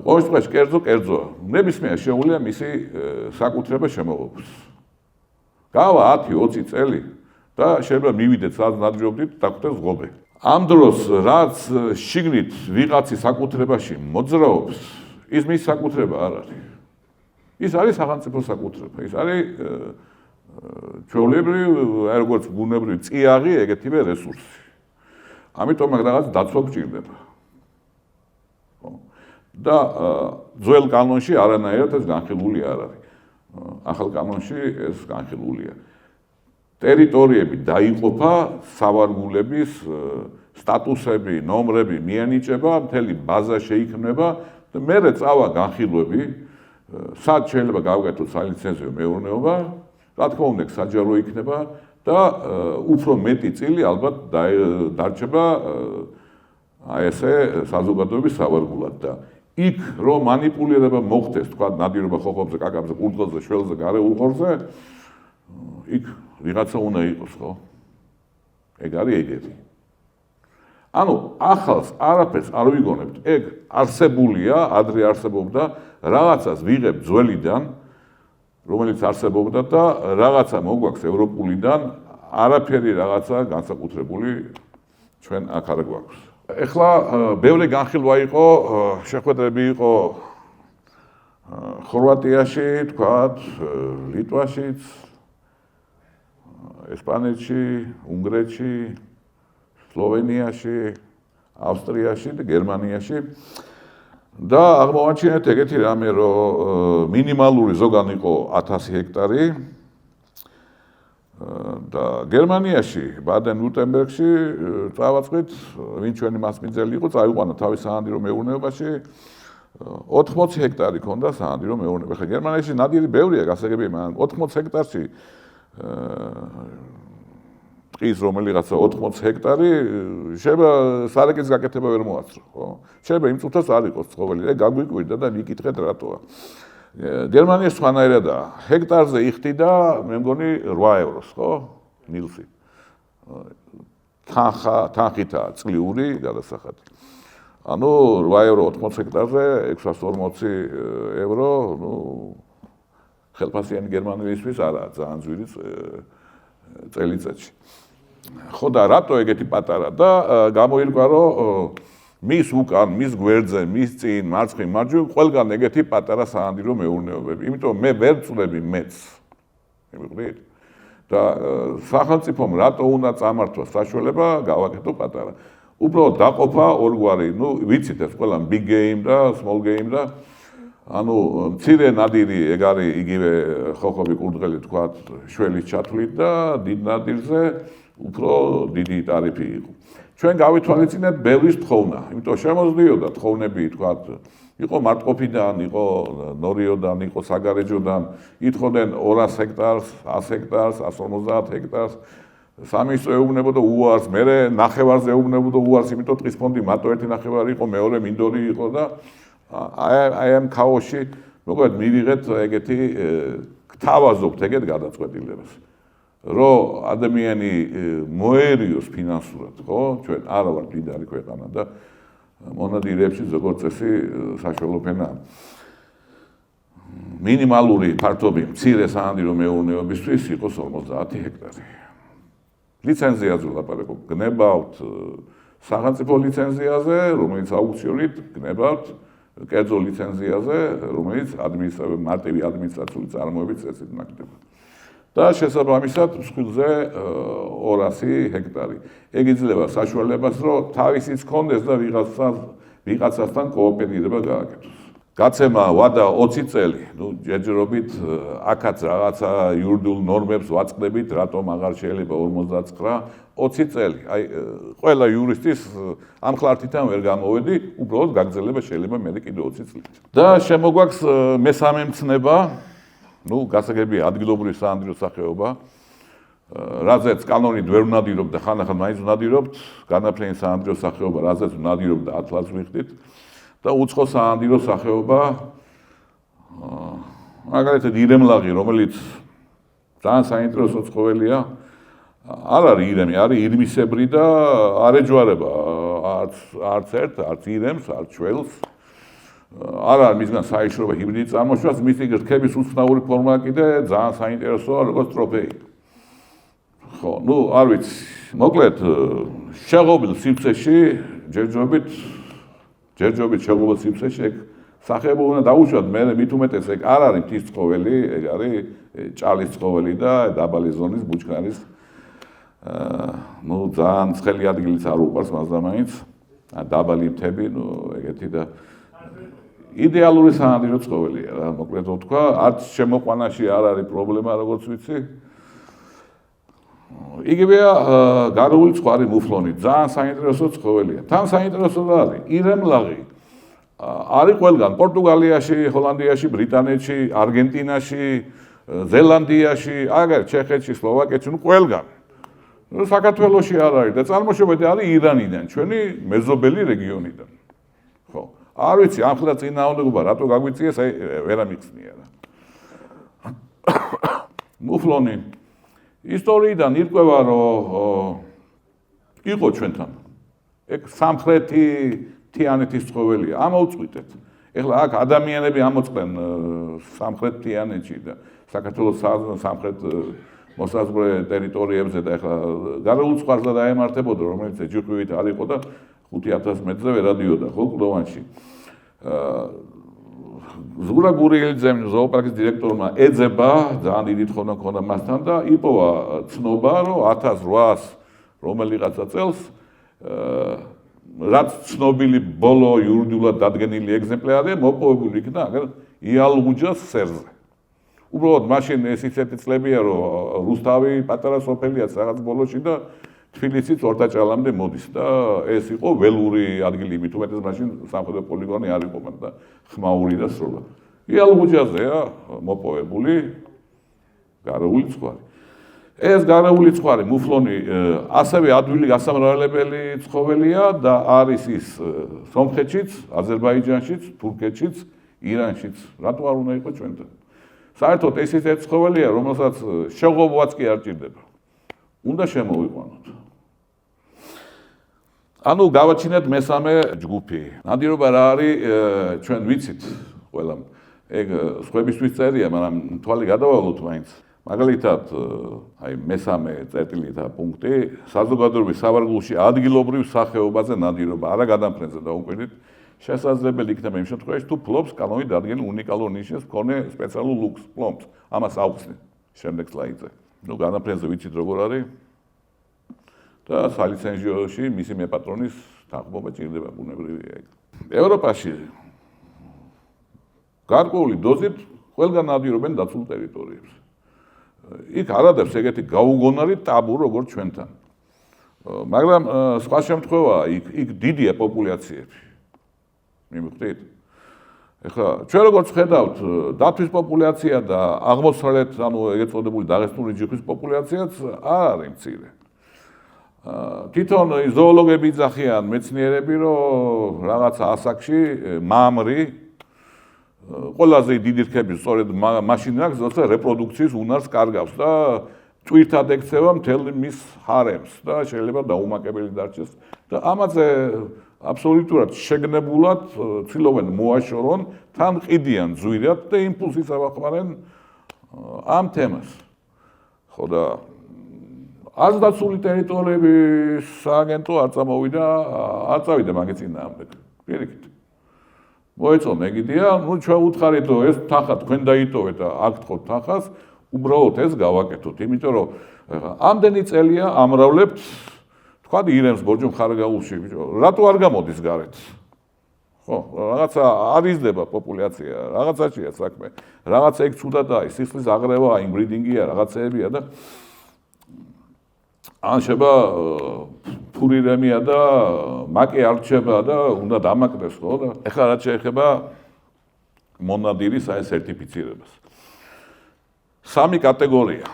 ყოველ შემთხვევაში კერძოა. ნებისმიერ შეუძლია მისი საკუთრება შემოღოს. გავა 10-20 წელი და შეიძლება მივიდეთ სადაც ნადირობდით, დაგვხვდეს ღობე. ამ დროს რაც შიგნით ვიღაცის საკუთრებაში მოძრაობს, ის მის საკუთრება არ არის. ის არის სახელმწიფო საკუთრება. ის არის ჩვეულებრივი, როგორც ბუნებრივი წიაღი, ეგეთივე რესურსი. ამიტომ რაღაც დაცვა გჭირდება. და ძველ კანონში არანაირად ეს განხილული არ არის. ახალ კანონში ეს განხილულია. ტერიტორიები დაიყოფა, სავარგულების სტატუსები, ნომრები მიენიჭება, მთელი ბაზა შეიქმნება და მერე წავა განხილვები, სად შეიძლება გავაკეთოთ სალიცენზიო მეურნეობა, რა თქმა უნდა, საჯარო იქნება და უფრო მეტი წილი ალბათ დარჩება აი ესე საზოგადოების სავარგულად და იქ რომ მანიპულირება მოხდეს, თქვა ნადირობა ხოხობზე, კაკაბზე, კურდღელზე, შველზე, გარეულ ხორზე, იქ ვიღაცა უნდა იყოს, ხო? ეგ არის ეგეთი. ანუ ახალს არაფერს არ ვიგონებთ, ეგ არსებულია, ადრე არსებობდა, რაღაცას ვიღებ ძველიდან, რომელიც არსებობდა და რაღაცა მოგვაქვს ევროპულიდან, არაფერი რაღაცა განსაკუთრებული ჩვენ აქ არ გვაქვს. ეხლა ბევრი განხილვა იყო, შეხვედრები იყო ხორვატიაში, თქვათ, ლიტვაშიც, ესპანეთში, უნგრეთში, სლოვენიაში, ავსტრიაში და გერმანიაში და აღმოვაჩინეთ ეგეთი რამე, რომ მინიმალური ზოგან იყო 1000 ჰექტარი და გერმანიაში, ბადენ-ვურტემბერგში წავაწყდით, ვინ ჩვენი მასპინძელი იყო, წავიყვანა თავის სანადირო მეურნეობაში 80 ჰექტარი ქონდა სანადირო მეურნეობა. ხა გერმანიაში ნადირი ბევრია გასაგებია, მაგრამ 80 ჰექტარში ტყის რომელიღაცა 80 ჰექტარი შეიძლება სარეკის გაკეთება ვერ მოასწრო, ხო? შეიძლება იმ წუთას არ იყოს ცხოველი, ეგ გაგვიკვირდა და მიკითხეთ რატოა. გერმანიის სხვანაირადაა. ჰექტარზე იხდიდა, მე მგონი 8 ევროს, ხო? ნილსი. თანხითაა წლიური გადასახადი. ანუ 8 ევრო 80 ჰექტარზე 640 ევრო, ნუ ხელფასიანი გერმანიისთვის არაა ძალიან ძვირი წელიწადში. ხო და რატო ეგეთი პატარა და გამოირკვა რომ მის უკან, მის გვერდზე, მის წინ, მარცხნივ, მარჯვნივ ყველგან ეგეთი პატარა საანდილო მეურნეობები. იმიტომ მე ვერ წვლები მეც. იმიყვით? და სახელმწიფომ რატო უნდა წამართვას საშუალება გავაკეთო პატარა. უბრალოდ დაყოფა ორგვარი, ვიცით ეს ყველა big game და small game და მცირე ნადირი ეგ არის იგივე ხოხობი კურდღელი თქვათ შველის ჩათვლით და დიდ ნადირზე უფრო დიდი ტარიფი იყო. ჩვენ გავითვალისწინეთ ბევრის თხოვნა, იმიტომ შემოძლიოდა თხოვნები თქვათ იყო მარტყოფიდან, იყო ნორიოდან, იყო საგარეჯოდან, ითხოვდნენ 200 ჰექტარს, 100 ჰექტარს, 150 ჰექტარს. სამინისტრო ეუბნებოდა უარს, მერე ნახევარზე ეუბნებოდა უარს, იმიტომ ტყის ფონდი მარტო ერთი ნახევარი იყო, მეორე მინდორი იყო და აი ამ ქაოსში მოკლედ მივიღეთ ეგეთი გთავაზობთ ეგეთ გადაწყვეტილებას. რომ ადამიანი მოერიოს ფინანსურად, ხო? ჩვენ არა ვართ მდიდარი ქვეყანა და მონადირეებში როგორც წესი საშუალო ფენაა. მინიმალური ფართობი მცირე საანდილო მეურნეობისთვის იყოს 50 ჰექტარი. ლიცენზიაზე ვლაპარაკობ, გნებავთ სახელმწიფო ლიცენზიაზე, რომელიც აუქციონით გნებავთ კერძო ლიცენზიაზე, რომელიც მარტივი ადმინისტრაციული წარმოებით წესით ნაკლებად. და შესაბამისად მსხვილზე 200 ჰექტარი. ეგ იძლევა საშუალებას, რომ თავისიც კონდეს და ვიღაცასთან კოოპერირება გააკეთოს. გაცემა ვადა 20 წელი, ჯერჯერობით აქაც რაღაცა იურიდიულ ნორმებს ვაწყდებით, რატომ აღარ შეიძლება 59, 20 წელი. აი ყველა იურისტის ამ ხლართიდან ვერ გამოვედი, უბრალოდ გაგრძელება შეიძლება მე კიდე 20 წლით. და შემოგვაქვს მესამე მცნება, გასაგებია ადგილობრივი საანდილო სახეობა, რაზეც კანონით ვერ ვნადირობთ და ხანახან მაინც ვნადირობთ, განაფრენი საანდილო სახეობა, რაზეც ვნადირობთ და 10 ლარს ვიხდით. და უცხო საანდილო სახეობა, მაგალითად ირემლაღი, რომელიც ძალიან საინტერესო ცხოველია, არ არის ირემი, არის ირმისებრი და არ ეჯვარება არც ერთ, არც ირემს, არც ჩველს. არ არის მისგან საიშრობა ჰიბრიდი წარმოშვას, მისი რქების უცნაური ფორმა კიდე ძალიან საინტერესოა, როგორც ტროფეი. ხო, არ ვიცი. მოკლედ, შეღობილ სივრცეში ჯერჯერობით შეღობილ სივრცეში ეგ სახეობა უნდა დაუშვათ, მე მით უმეტეს ეგ არ არის მთის ცხოველი, ეგ არის ჭალის ცხოველი და დაბალი ზონის ბუჩქნარის ძალიან ცხელი ადგილიც არ უყვარს მას და მაინც დაბალი მთები, ეგეთი და იდეალური საანდილო ცხოველია რა, მოკლედ ვთქვა, არც შემოყვანაში არ არის პრობლემა, როგორც ვიცი. იგივეა გარეული ცხვარი მუფლონი, ძალიან საინტერესო ცხოველია. თან საინტერესო არის ირემლაღი. არის ყველგან, პორტუგალიაში, ჰოლანდიაში, ბრიტანეთში, არგენტინაში, ზელანდიაში, აგერ ჩეხეთში, სლოვაკეთში, ყველგან. საქართველოში არ არის და წარმოშობილი არის ირანიდან, ჩვენი მეზობელი რეგიონიდან. ხო. არ ვიცი, ახლა წინააღმდეგობა რატო გაგვიწიეს, აი ვერ ამიხსნია რა. მუფლონი ისტორიიდან ირკვევა, რომ იყო ჩვენთან. ეგ სამხრეთი თიანეთის ცხოველია, ამოვწყვიტეთ. ეხლა აქ ადამიანები ამოწყდნენ სამხრეთ თიანეთში და საქართველოს სამხრეთ მოსაზღვრე ტერიტორიებზე და ეხლა გარეული ცხვარზე დაემართებოდა, რომელიც ჯიხვივით არ იყო და 5000 მეტრზე ვერ ადიოდა ხო კლდოვანში. ზურა გურიელიძემ ზოოპარკის დირექტორმა ეძება, ძალიან დიდი თხოვნა ჰქონდა მასთან და იპოვა ცნობა, რომ 1800 რომელიღაცა წელს რაც ცნობილი ბოლო იურიდიულად დადგენილი ეგზემპლარია მოპოვებული იქნა აგერ იალღუჯას სერზე. უბრალოდ მაშინ ეს ისეთი წლებია, რომ რუსთავი პატარა სოფელია რაღაც ბოლოში და თბილისიც ორტაჭალამდე მოდის და ეს იყო ველური ადგილი, მით უმეტეს მაშინ სამხედრო პოლიგონი არ იყო და ხმაური და სროლა. იალღუჯაზეა მოპოვებული გარეული ცხვარი. ეს გარეული ცხვარი მუფლონი ასევე ადვილი გასამრავლებელი ცხოველია და არის ის სომხეთშიც, აზერბაიჯანშიც, თურქეთშიც, ირანშიც. რატო არ უნდა იყოს ჩვენთან? საერთოდ ეს ისეთი ცხოველია, რომელსაც შეღობვაც კი არ ჭირდება. უნდა შემოვიყვანოთ. ანუ გავაჩინეთ მესამე ჯგუფი. ნადირობა რა არის, ჩვენ ვიცით ყველამ. ეგ სხვებისთვის წერია, მაგრამ თვალი გადავალოთ მაინც. მაგალითად, აი მესამე წერტილი და პუნქტი საზოგადოების სავარგულში ადგილობრივ სახეობაზე ნადირობა არა გადამფრენზე დაუკვირდით შესაძლებელი იქნება იმ შემთხვევაში თუ ფლობს კანონით დადგენილ უნიკალურ ნიშნებს მქონე სპეციალურ ლუქს ფლობს ამას აუხსნით შემდეგ სლაიდზე ნუ გადამფრენზე ვიცით როგორ არის და სალიცენზიოში მისი მეპატრონის თანხმობა ჭირდება ბუნებრივია ევროპაში გარკვეული დოზით ყველგან ნადირობენ დაცულ ტერიტორიებს იქ არადებს ეგეთი გაუგონარი ტაბუ როგორც ჩვენთან. მაგრამ სხვა შემთხვევაა, იქ დიდია პოპულაციები. მიმოხდით? ეხლა ჩვენ როგორც ხედავთ, დათვის პოპულაცია და აღმოსავლეთ, ანუ ეგეთ წოდებული დაღესტნური ჯიხის პოპულაციაც არ არის მცირე. თვითონ ზოოლოგები იძახიან მეცნიერები, რომ რაღაცა ასაკში მამრი ყველაზე დიდი რქები სწორედ მაშინ აქვს, როცა რეპროდუქციის უნარს კარგავს და წვირთად ექცევა მთელ მის ჰარემს და შეიძლება დაუმაკებელი დარჩეს და ამაზე აბსოლუტურად შეგნებულად ცდილობენ მოაშორონ, თან ყიდიან ძვირად და იმპულსის ავახმარენ ამ თემას. ხო და აზდაცული ტერიტორიების სააგენტო არ წავიდა მაგის წინააღმდეგ. პირიქით. მოეწო მეგიდია, ნუ ჩვენ უთხარით რომ ეს თანხა თქვენ დაიტოვეთ და აქ თხოვთ თანხას, უბრალოდ ეს გავაკეთოთ, იმიტომ რომ ამდენი წელია ამრავლებთ თქვა ირემს ბორჯომხარაგაულში, ბიჭო, რატო არ გამოდის გარეთ? ხო, რაღაცა არ იზრდება პოპულაცია, რაღაცაშია საქმე. რაღაცა იქ ცუდადაა, სისხლის აღრევა, ინბრიდინგია, რაღაცეებია და ან შეება ფურირემია და მაკე არ რჩება და უნდა დამაკდეს ხო და ეხლა რაც შეეხება მონადირის აი სერტიფიცირებას. სამი კატეგორია.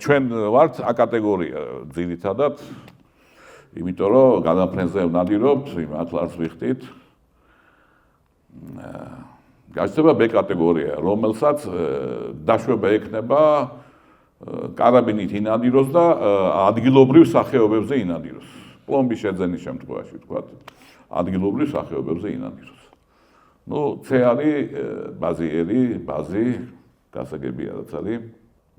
ჩვენ ვართ A კატეგორია ძირითადად, იმიტომ რომ გადამფრენზე ვნადირობთ, ახლავს ვიხდით. გაჩნდება B კატეგორია, რომელსაც დაშვება ექნება კარაბინით ინადიროს და ადგილობრივ სახეობებზე ინადიროს. პლომბის შეძენის შემთხვევაში ვთქვათ, ადგილობრივ სახეობებზე ინადიროს. ნუ C არის ბაზიერი, ბაზი, გასაგებია რაც არის.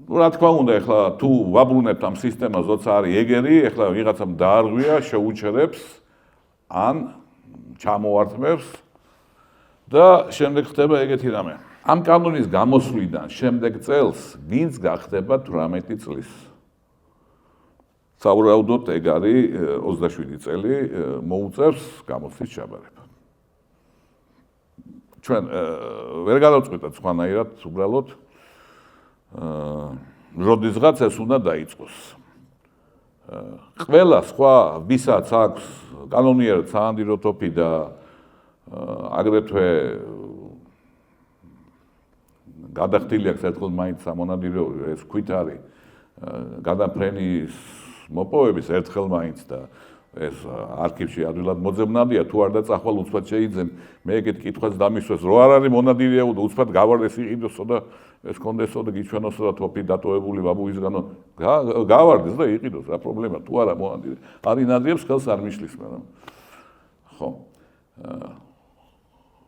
ნუ რა თქმა უნდა, ეხლა თუ ვაბრუნებთ ამ სისტემას, როცა არის ეგერი, ეხლა ვიღაცამ დაარღვია, შეუჩერებს ან ჩამოართმევს და შემდეგ ხდება ეგეთი რამე. ამ კანონის გამოსვლიდან შემდეგ წელს ვინც გახდება 18 წლის. სავარაუდოდ ეგ არის 27 წელი მოუწევს გამოცდის ჩაბარება. ჩვენ ვერ გადავწყვიტეთ სხვანაირად უბრალოდ როდესღაც ეს უნდა დაიწყოს. ყველა სხვა ვისაც აქვს კანონიერად საანდილო ტოპი და აგრეთვე გადახდილი აქვს ერთხელ მაინც სამონადირო ეს ქვით არის გადამფრენის მოპოვების ერთხელ მაინც და ეს არქივში ადვილად მოძებნადია თუ არ დაწახვალ უცბად შეიძენ მე ეგეთ კითხვას დამისვეს რო არ არის მონადირია და უცბად გავარდეს იყიდოსო და ეს კონდესო და გიჩვენოსო და თოფი დატოვებული ბაბუისგანო გავარდეს და იყიდოს რა პრობლემა თუ არა მონადირი არის ნადირებს ხელს არ მიშლის მაგრამ ხო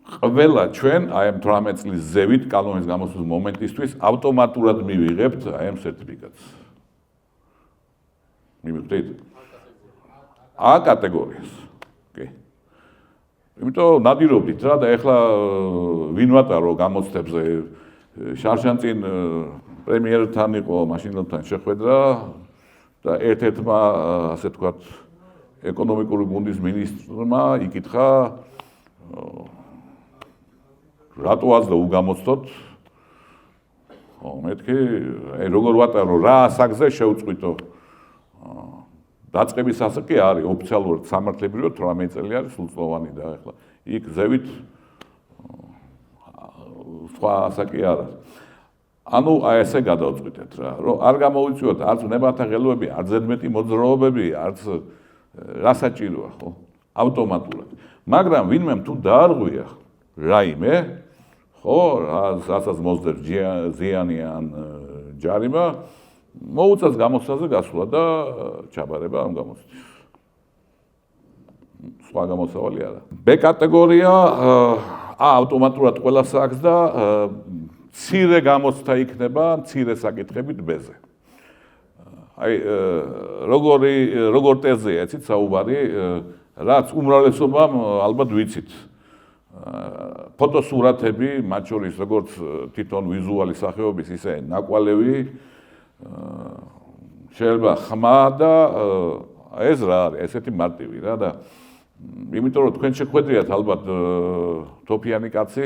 ყველა ჩვენ აი ამ 18 წლის ზევით კანონის გამოსვლის მომენტისთვის ავტომატურად მივიღებთ აი ამ სერტიფიკატს. მივიღეთ A კატეგორიას. კი. იმიტომ ნადირობდით რა და ეხლა ვინ ვატარო გამოცდებზე შარშანწინ პრემიერთან იყო მაშინდელთან შეხვედრა და ერთ-ერთმა ასე ვთქვათ ეკონომიკური გუნდის მინისტრმა იკითხა რატო აძლევ უგამოცდოთ? ხო, მეთქი, აი როგორ ვატარო რა ასაკზე შევწყვიტო? დაწყების ასაკი არის ოფიციალურად სამართლებრივად 18 წელი არის სრულწლოვანი და ახლა იქ ზევით სხვა ასაკი არ არის. ანუ აი ესე გადავწყვიტეთ რა, რომ არ გამოვიწვიოთ არც ნებათა ღელვები, არც ზედმეტი მოძრაობები, არც რა საჭიროა, ხო? ავტომატურად. მაგრამ ვინმე თუ დაარღვია რაიმე ხო, რასაც მოსდევს ზიანი ან ჯარიმა, მოუწევს გამოცდაზე გასვლა და ჩაბარება ამ გამოცდის. სხვა გამოსავალი არა. B კატეგორია ავტომატურად ყველას აქვს და მცირე გამოცდა იქნება მცირე საკითხებით ბეზე. აი როგორ ტეზეა იცით საუბარი, რაც უმრავლესობამ ალბათ ვიცით. ფოტოსურათები, მათ შორის როგორც თვითონ ვიზუალი სახეობის, ისე ნაკვალევი, შეიძლება ხმა და ეს რა არის, ესეთი მარტივი რა და იმიტომ რომ თქვენ შეხვედრიათ ალბათ თოფიანი კაცი,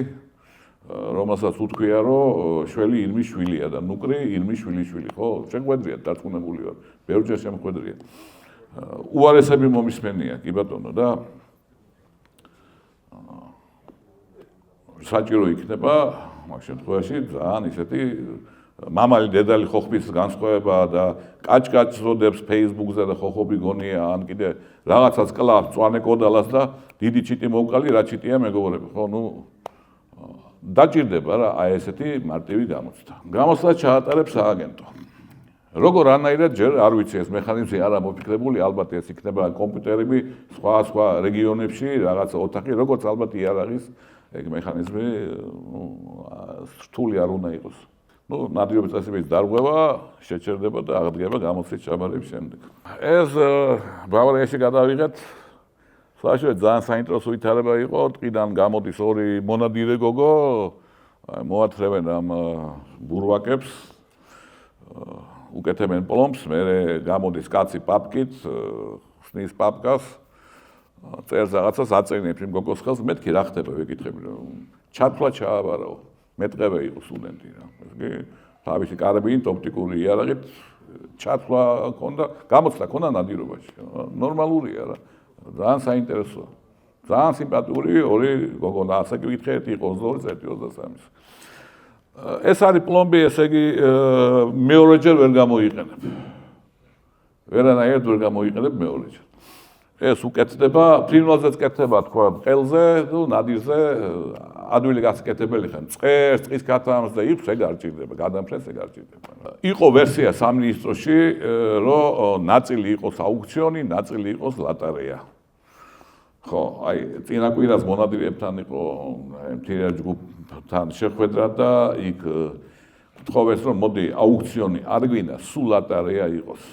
რომელსაც უთქვია რომ შველი ირმის შვილია და ნუკრი ირმის შვილიშვილი, ხო? შეხვედრიათ დარწმუნებული ვარ. ბევრჯერ შემხვედრიათ. უარესები მომისმენია, კი ბატონო და საჭირო იქნება მაგ შემთხვევაში ძალიან ისეთი მამალი დედალი ხოხბის განსხვავება და კაჭკაჭს როდებს Facebook-ზე და ხოხობი გონია ან კიდე რაღაცას კლავს წვანე კოდალას და დიდი ჩიტი მოვკალი რა ჩიტია მეგობრები ხო ნუ დაჭირდება რა აი ესეთი მარტივი გამოცდა. გამოცდა ჩაატარებს სააგენტო. როგორ ანაირად ჯერ არ ვიცი ეს მექანიზმი არ ამოფიქრებული ალბათ ეს იქნება კომპიუტერები სხვა რეგიონებში რაღაცა ოთახი როგორც ალბათ იარაღის ეგ მექანიზმი რთული არ უნდა იყოს. ნუ ნადირობის წესების დარღვევა შეჩერდება და აღდგება გამოცდის ჩაბარების შემდეგ. ეს ბავარიაში გადავიღეთ. საერთოდ ძალიან საინტერესო ვითარება იყო. ტყიდან გამოდის ორი მონადირე გოგო, მოათრევენ ამ ბურვაკებს, უკეთებენ პლომს, მერე გამოდის კაცი პაპკით, ხსნის პაპკას, წერს რაღაცას აწერინებს იმ გოგოს ხელს, მეთქი რა ხდება ვეკითხები რომ ჩათვლა ჩააბარაო. მეტყევე იყო სტუდენტი რა. ეს კი თავისი კარბინით ოპტიკური იარაღით ჩათვლა ჰქონდა, გამოცდა ჰქონდა ნადირობაში. ნორმალურია რა. ძალიან საინტერესოა. ძალიან სიმპათიური ორი გოგო და ასე გითხეთ იყო 22-23-ის. ეს არის პლომბი, ესე იგი მეორეჯერ ვერ გამოიყენებ. ვერანაირად ვერ გამოიყენებ მეორეჯერ. ეს უკეთდება, ფრინველზეც კეთდება თქვა ყელზე, ნუ ნადირზე ადვილი გასაკეთებელი ხან. წყერს, წყის ქათამს და იღებს ეგ არ ჭირდება, გადამფრენს ეგ არ ჭირდება. იყო ვერსია სამინისტროში, რომ ნაწილი იყოს აუქციონი, ნაწილი იყოს ლოტარეა. ხო, აი წინა კვირას მონადირეებთან იყო მთლიან ჯგუფთან შეხვედრა და იქ გთხოვეს რომ მოდი აუქციონი არ გვინდა, სულ ლოტარეა იყოს.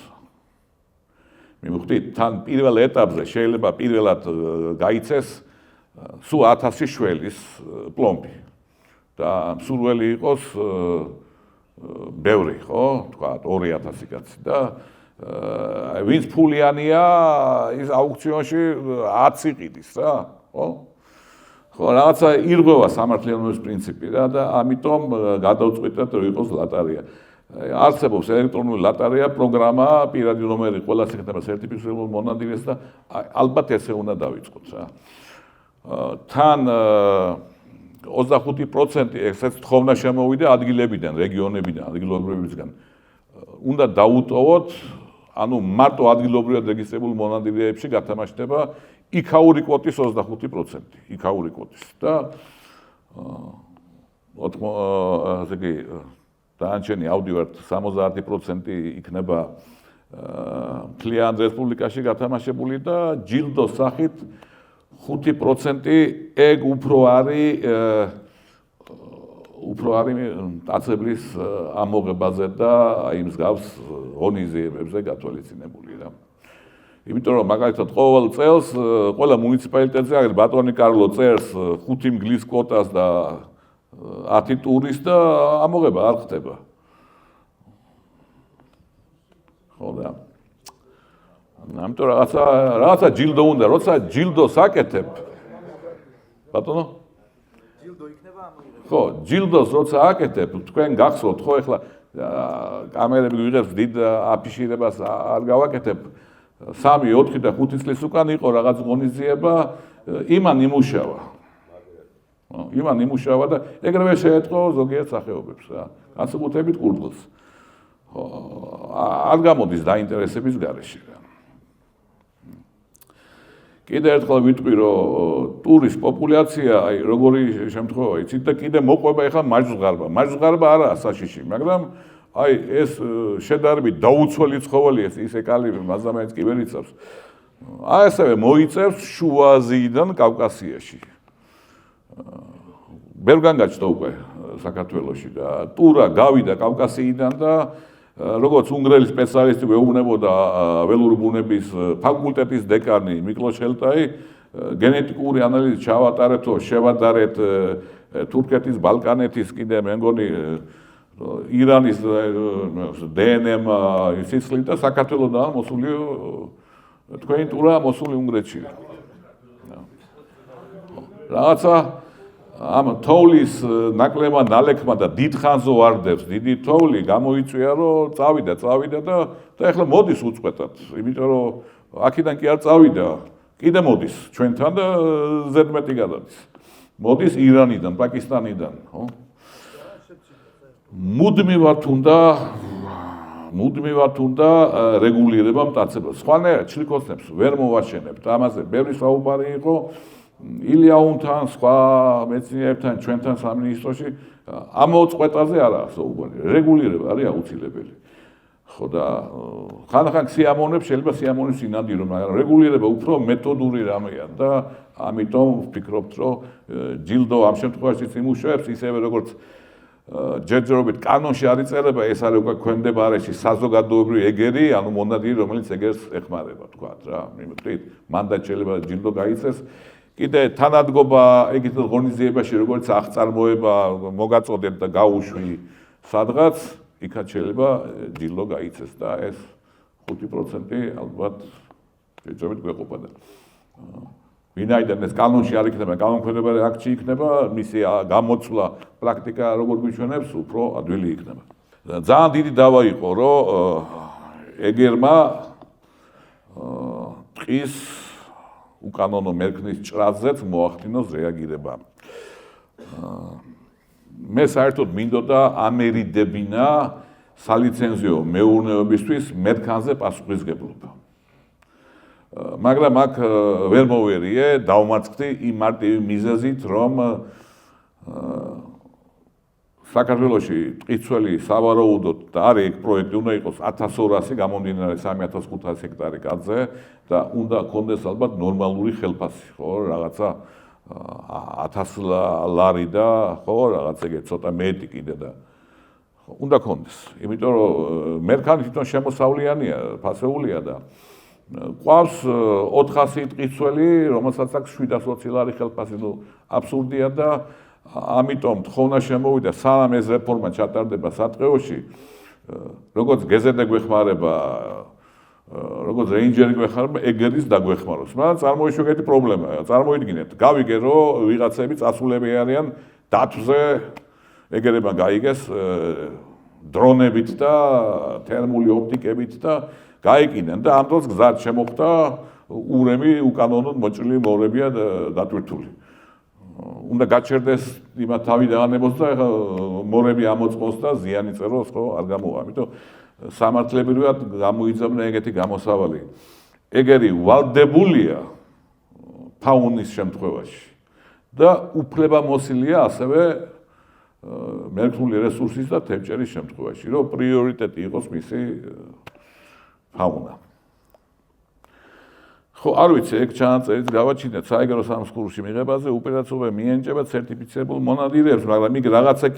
მივხვდით, თან პირველ ეტაპზე შეიძლება პირველად გაიცეს სულ 1000 შველის პლომბი და მსურველი იყოს ბევრი, ხო? თქვა 2000 კაცი და ვინც ფულიანია ის აუქციონში 10 იყიდის რა, ხო? ხო, რაღაცა ირღვევა სამართლიანობის პრინციპი რა და ამიტომ გადავწყვიტეთ რომ იყოს ლოტარეა. არსებობს ელექტრონული ლოტარეა პროგრამა, პირადი ნომერი ყველას ეხება სერტიფიცირებულ მონადირეს და ალბათ ესე უნდა დავიწყოთ რა. თან 25% ესეც თხოვნა შემოვიდა ადგილებიდან, რეგიონებიდან, ადგილობრივებისგან. უნდა დაუტოვოთ, ანუ მარტო ადგილობრივად რეგისტრირებულ მონადირეებში გათამაშდება იქაური კვოტის 25%, იქაური კვოტის და ასე კი დანარჩენი ავდივართ 70% იქნება მთლიან რესპუბლიკაში გათამაშებული და ჯილდოს სახით 5% ეგ უფრო არის დაწებლის ამოღებაზე და აი მსგავს ღონისძიებებზე გათვალისწინებული რა. იმიტომ რომ მაგალითად ყოველ წელს ყველა მუნიციპალიტეტზე აგერ ბატონი კარლო წერს 5 მგლის კვოტას და 10 ტურის და ამოღება არ ხდება. ხო და ამიტომ რაღაცა ჯილდო უნდა, როცა ჯილდოს აკეთებ. ბატონო? ჯილდო იქნება ამოიღება. ხო, ჯილდოს როცა აკეთებ, თქვენ გახსოვთ, ხო ეხლა კამერები ვიღებს დიდ აფიშირებას არ გავაკეთებ. 3, 4 და 5 წლის უკან იყო რაღაც ღონისძიება, იმან იმუშავა. იმან იმუშავა და ეგრევე შეეწყო ზოგიერთ სახეობებს რა. განსაკუთრებით კურდღელს. ხო, არ გამოდის დაინტერესების გარეშე რა. კიდე ერთხელ ვიტყვი რომ ტურის პოპულაცია, აი როგორი შემთხვევა იცით და კიდე მოყვება ეხლა მაჟზღარბა. მაჟზღარბა არაა საშიში, მაგრამ აი ეს შედარებით დაუცველი ცხოველი ისე კალიბრი მაზამაიც კი ვერ იცავს. აი ასევე მოიწევს შუა აზიიდან კავკასიაში. ვერ განგაჩნდა უკვე საქართველოში და ტურა გავიდა კავკასიიდან და როგორც უნგრელი სპეციალისტი გვეუბნებოდა ველური ბუნების ფაკულტეტის დეკანი მიკლოშ ხელტაი გენეტიკური ანალიზი ჩავატარეთ, შევადარეთ თურქეთის, ბალკანეთის, კიდე მე მგონი ირანის დნმ სიცლით და საქართველოდაა მოსული თქვენი ტურა მოსული უნგრეთში. რაღაცა ამ თოვლის ნაკლებმა ნალექმა და დიდხანზე ვარდებს, დიდი თოვლი გამოიწვია, რომ წავიდა და ეხლა მოდის უწყვეტად, იმიტომ რომ აქედან კი არ წავიდა, კიდე მოდის ჩვენთან და ზედმეტი გადადის. მოდის ირანიდან, პაკისტანიდან, ხო? მუდმივად უნდა რეგულირება მტაცებელს. სხვანაირად ჩლიქოსნებს ვერ მოვაშენებთ. ამაზე ბევრი საუბარი იყო ილიაუნთან, სხვა მეცნიერებთან, ჩვენთან სამინისტროში. ამ მოწყვეტაზე არაა საუბარი. რეგულირება არის აუცილებელი. ხო და ხან-ხან სიამოვნებს შეიძლება სიამოვნებს ინადირო, მაგრამ რეგულირება უფრო მეთოდური რამეა და ამიტომ ვფიქრობთ, რომ ჯილდო ამ შემთხვევაშიც იმუშავებს ისევე როგორც ჯერჯერობით კანონში არ იწერება, ეს არის უკვე ქვემდება არეში საზოგადოებრივი ეგერი, ანუ მონადირი, რომელიც ეგერს ეხმარება, თქვათ რა. მიმოხდით, მანდაც შეიძლება ჯილდო გაიცეს. კიდე თანადგობა ეგეთ ორგანიზებაში, როგორც აღწარმოება მოგაწოდეთ და გაუშვი სადღაც, იქაც შეიძლება ჯილდო გაიცეს და ეს 5% ალბათ შეჯობებით გვეყოფა და ვინაიდან ეს კანონში არ იქნება, კანონქვედებარი აქტი იქნება, მისი გამოცვლა პრაქტიკა როგორ გვიჩვენებს, უფრო ადვილი იქნება. ძალიან დიდი დავა იყო, რომ ეგერმა ტყის უკანონო მერქნის ჭრაზეც მოახდინოს რეაგირება. მე საერთოდ მინდოდა ამერიდებინა სალიცენზიო მეურნეობისთვის მერქანზე პასუხისმგებლობა. მაგრამ აქ ვერ მოვერიე, დავმარცხდი იმ მარტივი მიზეზით, რომ საქართველოში ტყიცველი სავარაუდოდ და არის ეგ პროექტი უნდა იყოს 1200 გამომდინარე 3500 ჰექტარი კაცზე და უნდა ქონდეს ალბათ ნორმალური ხელფასი, ხო, რაღაცა 1000 ლარი და ხო, რაღაც ეგეთ ცოტა მეტი კიდე და უნდა ქონდეს. იმიტომ რომ მერქანი თვითონ შემოსავლიანია, ფასეულია და ყავს 400 ტყიცველი, რომელსაც აქვს 720 ლარი ხელფასი, ნუ აბსურდია და ამიტომ თხოვნა შემოვიდა სანამ ეს რეფორმა ჩატარდება სატყეოში, როგორც გეზერდე გვეხმარება, როგორც რეინჯერი გვეხმარება, ეგერის დაგვეხმაროს. მაგრამ წარმოიშვეგეთი პრობლემაა. წარმოიდგინეთ, გავიგე რომ ვიღაცები წასულები არიან დათვზე, ეგერებმა გაიგეს დრონებით და თერმული ოპტიკებით და გაიკიდნენ და ამ დროს გზად შემოხდა ურემი უკანონოდ მოჭრილი მორებია დატვირთული. უნდა გაჩერდეს იმათ თავი დაანებოს და მორები ამოწყოს და ზიანი წეროს, ხო, არ გამოვა. ამიტომ სამართლებრივად გამოიძაბნა ეგეთი გამოსავალი. ეგერი ვალდებულია ფაუნის შემთხვევაში და უფლებამოსილია ასევე მერქნული რესურსის და თევზჭერის შემთხვევაში, რომ პრიორიტეტი იყოს მისი ფაუნა. ხო, არ ვიცი, ეგ ჩანაწერით გავაჩინეთ საეგერო სამსხურში მიღებაზე, უპირატესობა მიენიჭება სერტიფიცირებულ მონადირეებს, მაგრამ იქ რაღაცა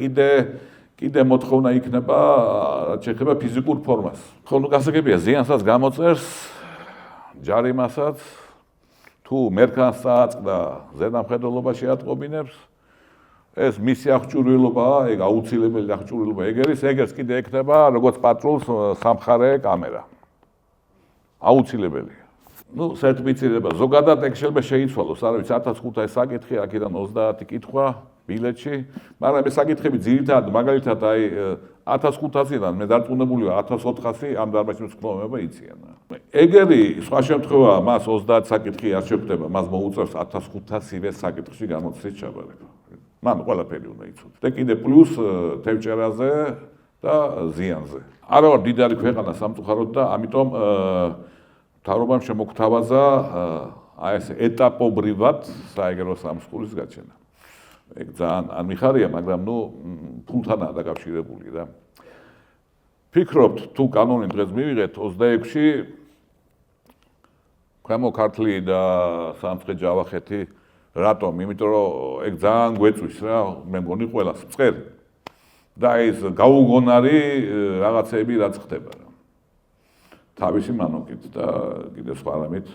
კიდე მოთხოვნა იქნება, რაც შეეხება ფიზიკურ ფორმას. ხო, ნუ გასაგებია, ზიანსაც გამოწერს, ჯარიმასაც, თუ მერქანს წააწყდა ზედამხედველობაში ატყობინებს, ეს მისი აღჭურვილობაა, ეგ აუცილებელი აღჭურვილობა ეგერს კიდე ექნება, როგორც პატრულს სამხარე კამერა. აუცილებელია. ნუ სერტიფიცირება ზოგადად ეგ შეიძლება შეიცვალოს, არ ვიცი 1500 საკითხი, აქედან 30 კითხვა ბილეთში, მაგრამ ეს საკითხები ძირითადად მაგალითად აი 1500-დან მე დარწმუნებული ვარ 1400 ამ დარბაზში მსხლომება იციან. ეგერი სხვა შემთხვევა მას 30 საკითხი არ შეხვდება, მას მოუწევს 1500-ივე საკითხში გამოცდის ჩაბარება. მან ყველაფერი უნდა იცოდე. და კიდე პლუს თევზჭერაზე და ზიანზე. არა ვარ დიდარი ქვეყანა სამწუხაროდ და ამიტომ მთავრობამ შემოგთავაზა აი ეს ეტაპობრივად საეგერო სამსხურის გაჩენა. ეგ ძალიან არ მიხარია, მაგრამ ნუ ფულთანაა დაკავშირებული რა. ფიქრობთ, თუ კანონი დღეს მივიღეთ 26-ში ქვემო ქართლი და სამცხე-ჯავახეთი რატომ? იმიტომ რომ ეგ ძალიან გვეწვის რა, მე მგონი ყველას მწყერი. და ის გაუგონარი რაღაცები რაც ხდება რა. თავისი მანოკით და კიდევ სხვა რამით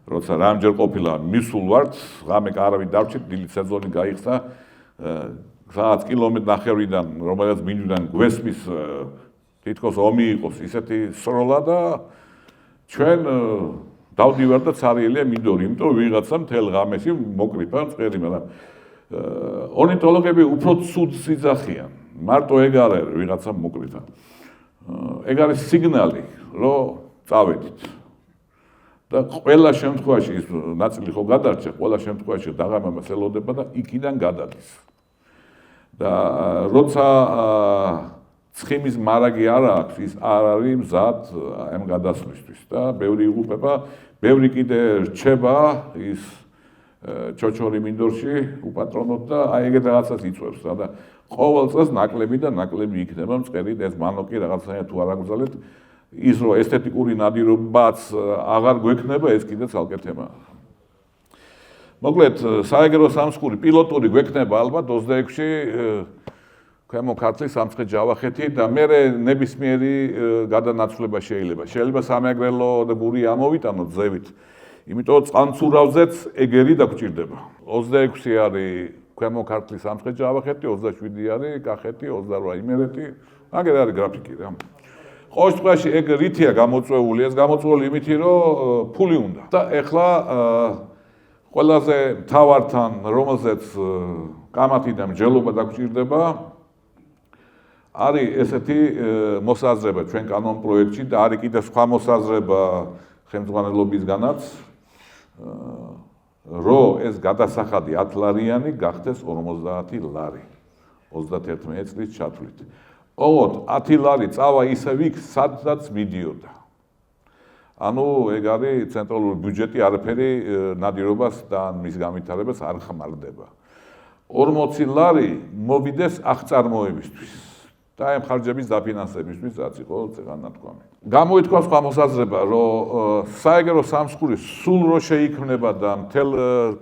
როცა რამდენჯერ ყოფილა მისულ ვართ, ღამე არავინ დავჭით, დილით სეზონი გაიხსნა, სადაც კილომეტრი ნახევრიდან, რომელიც მინდვიდან გვესმის თითქოს ომი იყოს, ისეთი სროლა და ჩვენ დავდივარ და ცარიელია მინდორი, იმიტომ რომ ვიღაცა მთელ ღამეში მოკრიფა მწყერი, მაგრამ ორნითოლოგები უფრო ცუდ სიძახიან. მარტო ეგ არ არის ვიღაცა მოკრიფა. ეგ არის სიგნალი, რომ წავედით. და ყველა შემთხვევაში ის ნაწილი ხო გადარჩა, ყველა შემთხვევაში დაღამებას ელოდება და იქიდან გადადის. და როცა ცხიმის მარაგი არ აქვს, ის არ არის მზად ამ გადასვლისთვის და ბევრი იღუპება, ბევრი კიდე რჩება ის ჩოჩორი მინდორში უპატრონოთ და აი ეგეთ რაღაცას იწვევს და ყოველ წელს ნაკლები და ნაკლები იქნება მწყერი ეს მანოკი რაღაცნაირად თუ არ აგზავნეთ ის რომ ესთეტიკური ნადირობაც აღარ გვექნება ეს კიდე ცალკე თემაა. მოკლედ სააგრო სამსხური პილოტური გვექნება ალბათ 26-ში ქვემო ქართლის სამცხე-ჯავახეთი და მერე ნებისმიერი გადანაცვლება შეიძლება. შეიძლება სამეგრელო და გური ამოვიტანოთ ზევით. იმიტომ წყანცურავზეც ეგერი დაგჭირდება. 26 არის ქვემო ქართლის სამცხე-ჯავახეთი, 27 არის კახეთი, 28 იმერეთი. აგერ არის გრაფიკი რა. ყოველ შემთხვევაში ეგ რითია გამოწვეული, ეს გამოწვეული იმითი, რომ ფული უნდა. და ეხლა ყველაზე მთავართან, რომელზეც კამათი და მსჯელობა დაგჭირდება, არის ესეთი მოსაზრება ჩვენ კანონ პროექტში და არის კიდევ სხვა მოსაზრება ხელმძღვანელობისგანაც, რომ ეს გადასახადი 10 ლარიანი გახდეს 50 ლარი 31 წლის ჩათვლით. ოღონდ 10 ლარი წავა ისევ იქ, სადაც მიდიოდა. ანუ ეგ არის ცენტრალური ბიუჯეტი არაფერი ნადირობას და მის განვითარებას არ ხმარდება. 40 ლარი მოვიდეს აღწარმოებისთვის და ამ ხარჯების დაფინანსებისთვის, რაც იყო წეგანათქვამი. გამოითქვა სხვა მოსაზრება, რომ სააგრო სამსხური სულ რო შეიქმნება და მთელ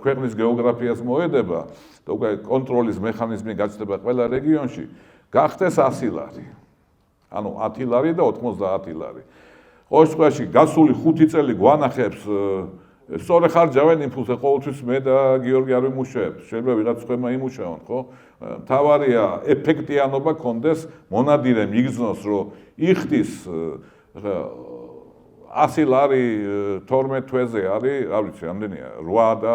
ქვეყნის გეოგრაფიას მოედება და უკვე კონტროლის მექანიზმი გაჩნდება ყველა რეგიონში, გახდეს 100 ლარი. ანუ 10 ლარი და 90 ლარი. ყოველ შემთხვევაში გასული 5 წელი გვანახებს სწორე ხარჯავენ იმპულსზე ყოველთვის მე და გიორგი არ ვიმუშავებთ. შეიძლება ვიღაც ხმა იმუშაონ, ხო? მთავარია ეფექტიანობა კონდეს, მონადირე მიგზნოს, რომ იხდის 100 ლარი 12 თვეზე არის, რა ვიცი, რამდენია? 8 და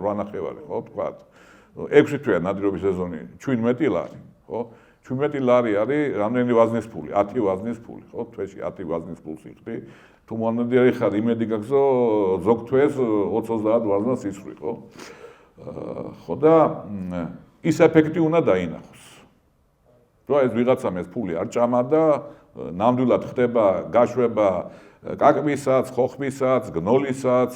8.5, ხო, თქვა. 6 თვეა ნადირობის სეზონი, 17 ლარი, ხო? 17 ლარი არის რამდენი ვაზნის ფული? 10 ვაზნის ფული, ხო? თვეში 10 ვაზნის ფულს იხდი. თუ მონადირე ხარ, იმედი გაქვს, რომ ზოგ თვეს 20-30 ვაზნას ისვრი, ხო? ხო და ის ეფექტი უნდა დაინახოს. რომ ეს ვიღაცამ ეს ფული არ ჭამა და ნამდვილად ხდება გაშვება კაკმისაც, ხოხბისაც, გნოლისაც,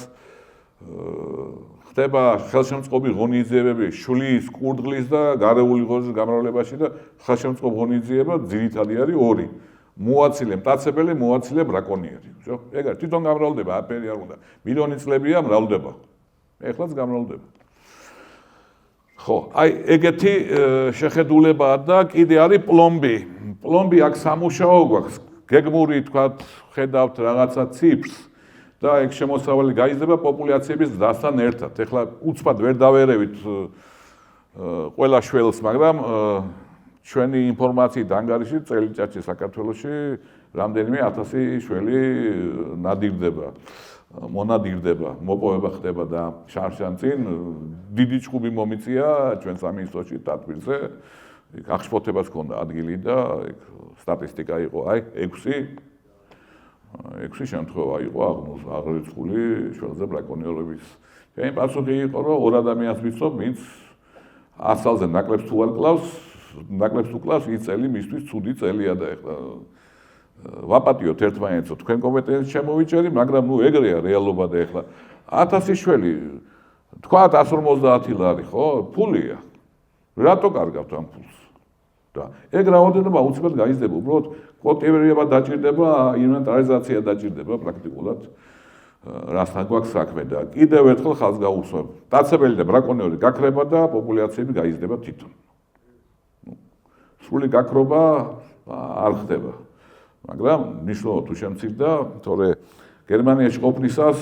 ხდება ხელშემწყობი ღონისძიებები შulis, კურდღლის და გარეული ღონისძიების გამრავლებაში და ხელშემწყობი ღონისძიება ძირითადი არის ორი. მოაცილე მტაცებელი, მოაცილე ბრაკონიერი. ხო? ეგ არის თვითონ გამრავლდება, აფერი არ უნდა. მილიონი წლებია მრავლდება. ეხლაც გამრავლდება. ხო, აი ეგეთი შეხედულებაა და კიდე არის პლომბი. პლომბი აქ სამუშაო გვაქვს. გეგმური თქვათ, ხედავთ რაღაცა ციფრს და ეგ შემოსავალი გაიზრდება პოპულაციების ზრდასთან ერთად. ეხლა უცბად ვერ დავერევით ყველა შველს, მაგრამ ჩვენი ინფორმაციით ანგარიში წელიწადში საქართველოში რამდენიმე 1000 შველი ნადირდება, მონადირდება, მოპოვება ხდება და შარშანწინ დიდი ჭუბი მომიწია ჩვენ სამინისტროში დათბილზე. იქ აღშფოთებას ჰქონდა ადგილი და იქ სტატისტიკა იყო, აი 6 შემთხვევა იყო აღრიცხული შველზე ბრაკონიერების. ჩემი პასუხი იყო, რომ ორ ადამიანს ვიცნობ, ვინც 100 წელზე ნაკლებს თუ არ კლავს, ნაკლებს თუ კლავს, ის წელი მისთვის ცუდი წელია და ეხლა ვაპატიოთ ერთმანეთს, თქვენ კომპეტენციას შემოვიჭერი, მაგრამ ნუ ეგრეა რეალობა და ეხლა 1000 შველი, თქვა 150 ლარი, ხო? ფულია. რატო კარგავთ ამ ფულს? და ეგ რაოდენობა უცბად გაიზრდება, უბრალოდ კულტივირება დაჭირდება, ინვენტარიზაცია დაჭირდება პრაქტიკულად. რასთან გვაქვს საქმე და კიდევ ერთხელ ხალხს გაუსვამ. მტაცებელი და ბრაკონიერი გაქრება და პოპულაციები გაიზრდება თვითონ. სრული გაქრობა არ ხდება. მაგრამ ნიშნულოვან თუ შემცირდა, თორე გერმანიაში ყოფნისას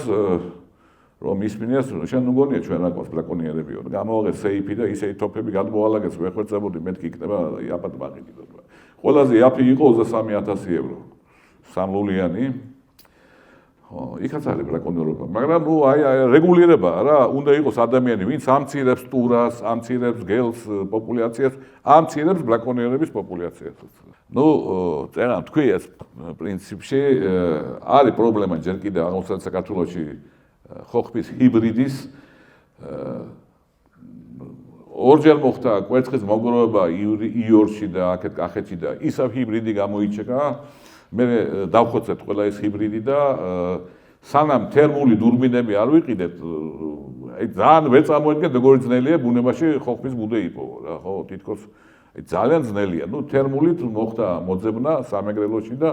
რომ ისმინეს, შენ მგონია ჩვენ რა ყავს ბრაკონიერებიო. გამოვაღეს სეიფი და ისეთი თოფები გადმოალაგეს, ვეხვეწებოდი, მეთქი იქნება იაპად ბაღიდო. ყველაზე იაფი იყო 23,000 евро. სამლულიანი. იქაც არის ბრაკონიერობა, მაგრამ აი რეგულირება რა, უნდა იყოს ადამიანი, ვინც ამცირებს ტურას, ამცირებს გელს პოპულაციას, ამცირებს ბრაკონიერების პოპულაციას. წერან თქვი ეს პრინციპში არის პრობლემა ჯერ კიდევ აღმოსავლეთ საქართველოში ხოხბის ჰიბრიდის ორჯერ მოხდა კვერცხის მოგროვება იორში და აქეთ კახეთში და ისევ ჰიბრიდი გამოიჩეკა. მე დავხოცეთ ყველა ეს ჰიბრიდი და სანამ თერმული დურბინები არ ვიყიდეთ, აი ძალიან ვერ წამოიდგენთ როგორი ძნელია ბუნებაში ხოხბის ბუდე იპოვო რა, ხო, თითქოს ძალიან ძნელია. თერმულით მოხდა მოძებნა სამეგრელოში და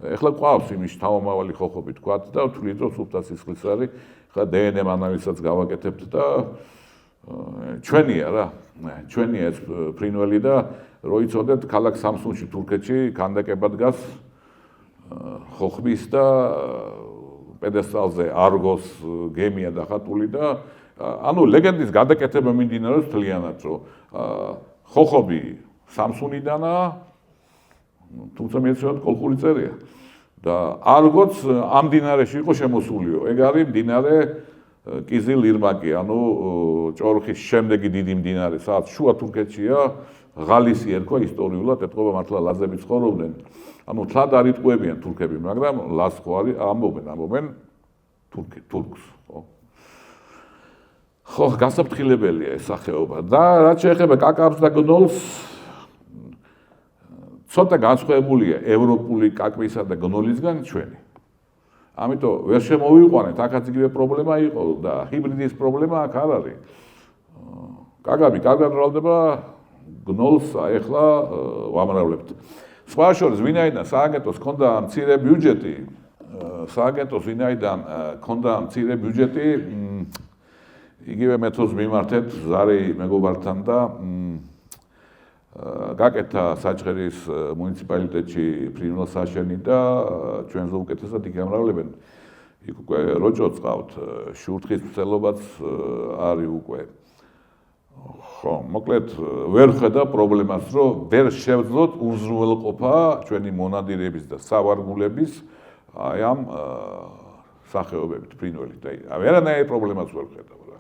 ეხლა ყავს იმის თავმავალი ხოხობი თქვათ და ვთვლით რომ სუფთა სისხლის არის. ხა დნმ ანალიზსაც გავაკეთებთ და ჩვენია რა. ჩვენია ეს ფრინველი და რო იცოდეთ ქალაქ სამსუნში თურქეთში ქანდაკება დგას ხოხბის და პედესტალზე არგოს გემია დახატული და ანუ ლეგენდის გადაკეთება მიმდინარეობს თლიანად რომ ხოხობი სამსუნიდანაა თუმცა მეცნიერად კოლხური წერია და არგოც ამ დინარეში იყო შემოსულიო. ეგ არის მდინარე კიზილ-ირმაკი, ანუ ჭორხის შემდეგი დიდი მდინარე, სადაც შუა თურქეთშია, ღალისი ერქვა ისტორიულად, ეთყობა მართლა ლაზები ცხოვრობდნენ. ანუ თლად არ იტყუებიან თურქები, მაგრამ ლაზ ხო არის, ამბობენ თურქს, ხო. ხო, გასაფრთხილებელია ეს სახეობა და რაც შეეხება კაკაბს და გნოლს, ცოტა განსხვავებულია ევროპული კაკბისა და გნოლისგან ჩვენი. ამიტომ ვერ შემოვიყვანეთ, აქაც იგივე პრობლემა იყო და ჰიბრიდის პრობლემა აქ არ არის. კაკაბი კარგად მრავლდება, გნოლს ეხლა ვამრავლებთ. სხვა შორის ვინაიდან სააგენტოს ჰქონდა მცირე ბიუჯეტი, იგივე მეთოდს მიმართეთ ზარი მეგობართან და გაკეთა საჩხერის მუნიციპალიტეტში ფრინველს აშენი და ჩვენზე უკეთესად იქ ამრავლებენ. იქ უკვე როჭო წავთ, შურთხის მცელობაც არის უკვე. ხო, მოკლედ ვერ ხედა პრობლემას, რომ ვერ შევძლოთ უზრუნველყოფა ჩვენი მონადირების და სავარგულების აი ამ სახეობებით ფრინველით. აი ვერანაირი პრობლემას ვერ ხედავ რა.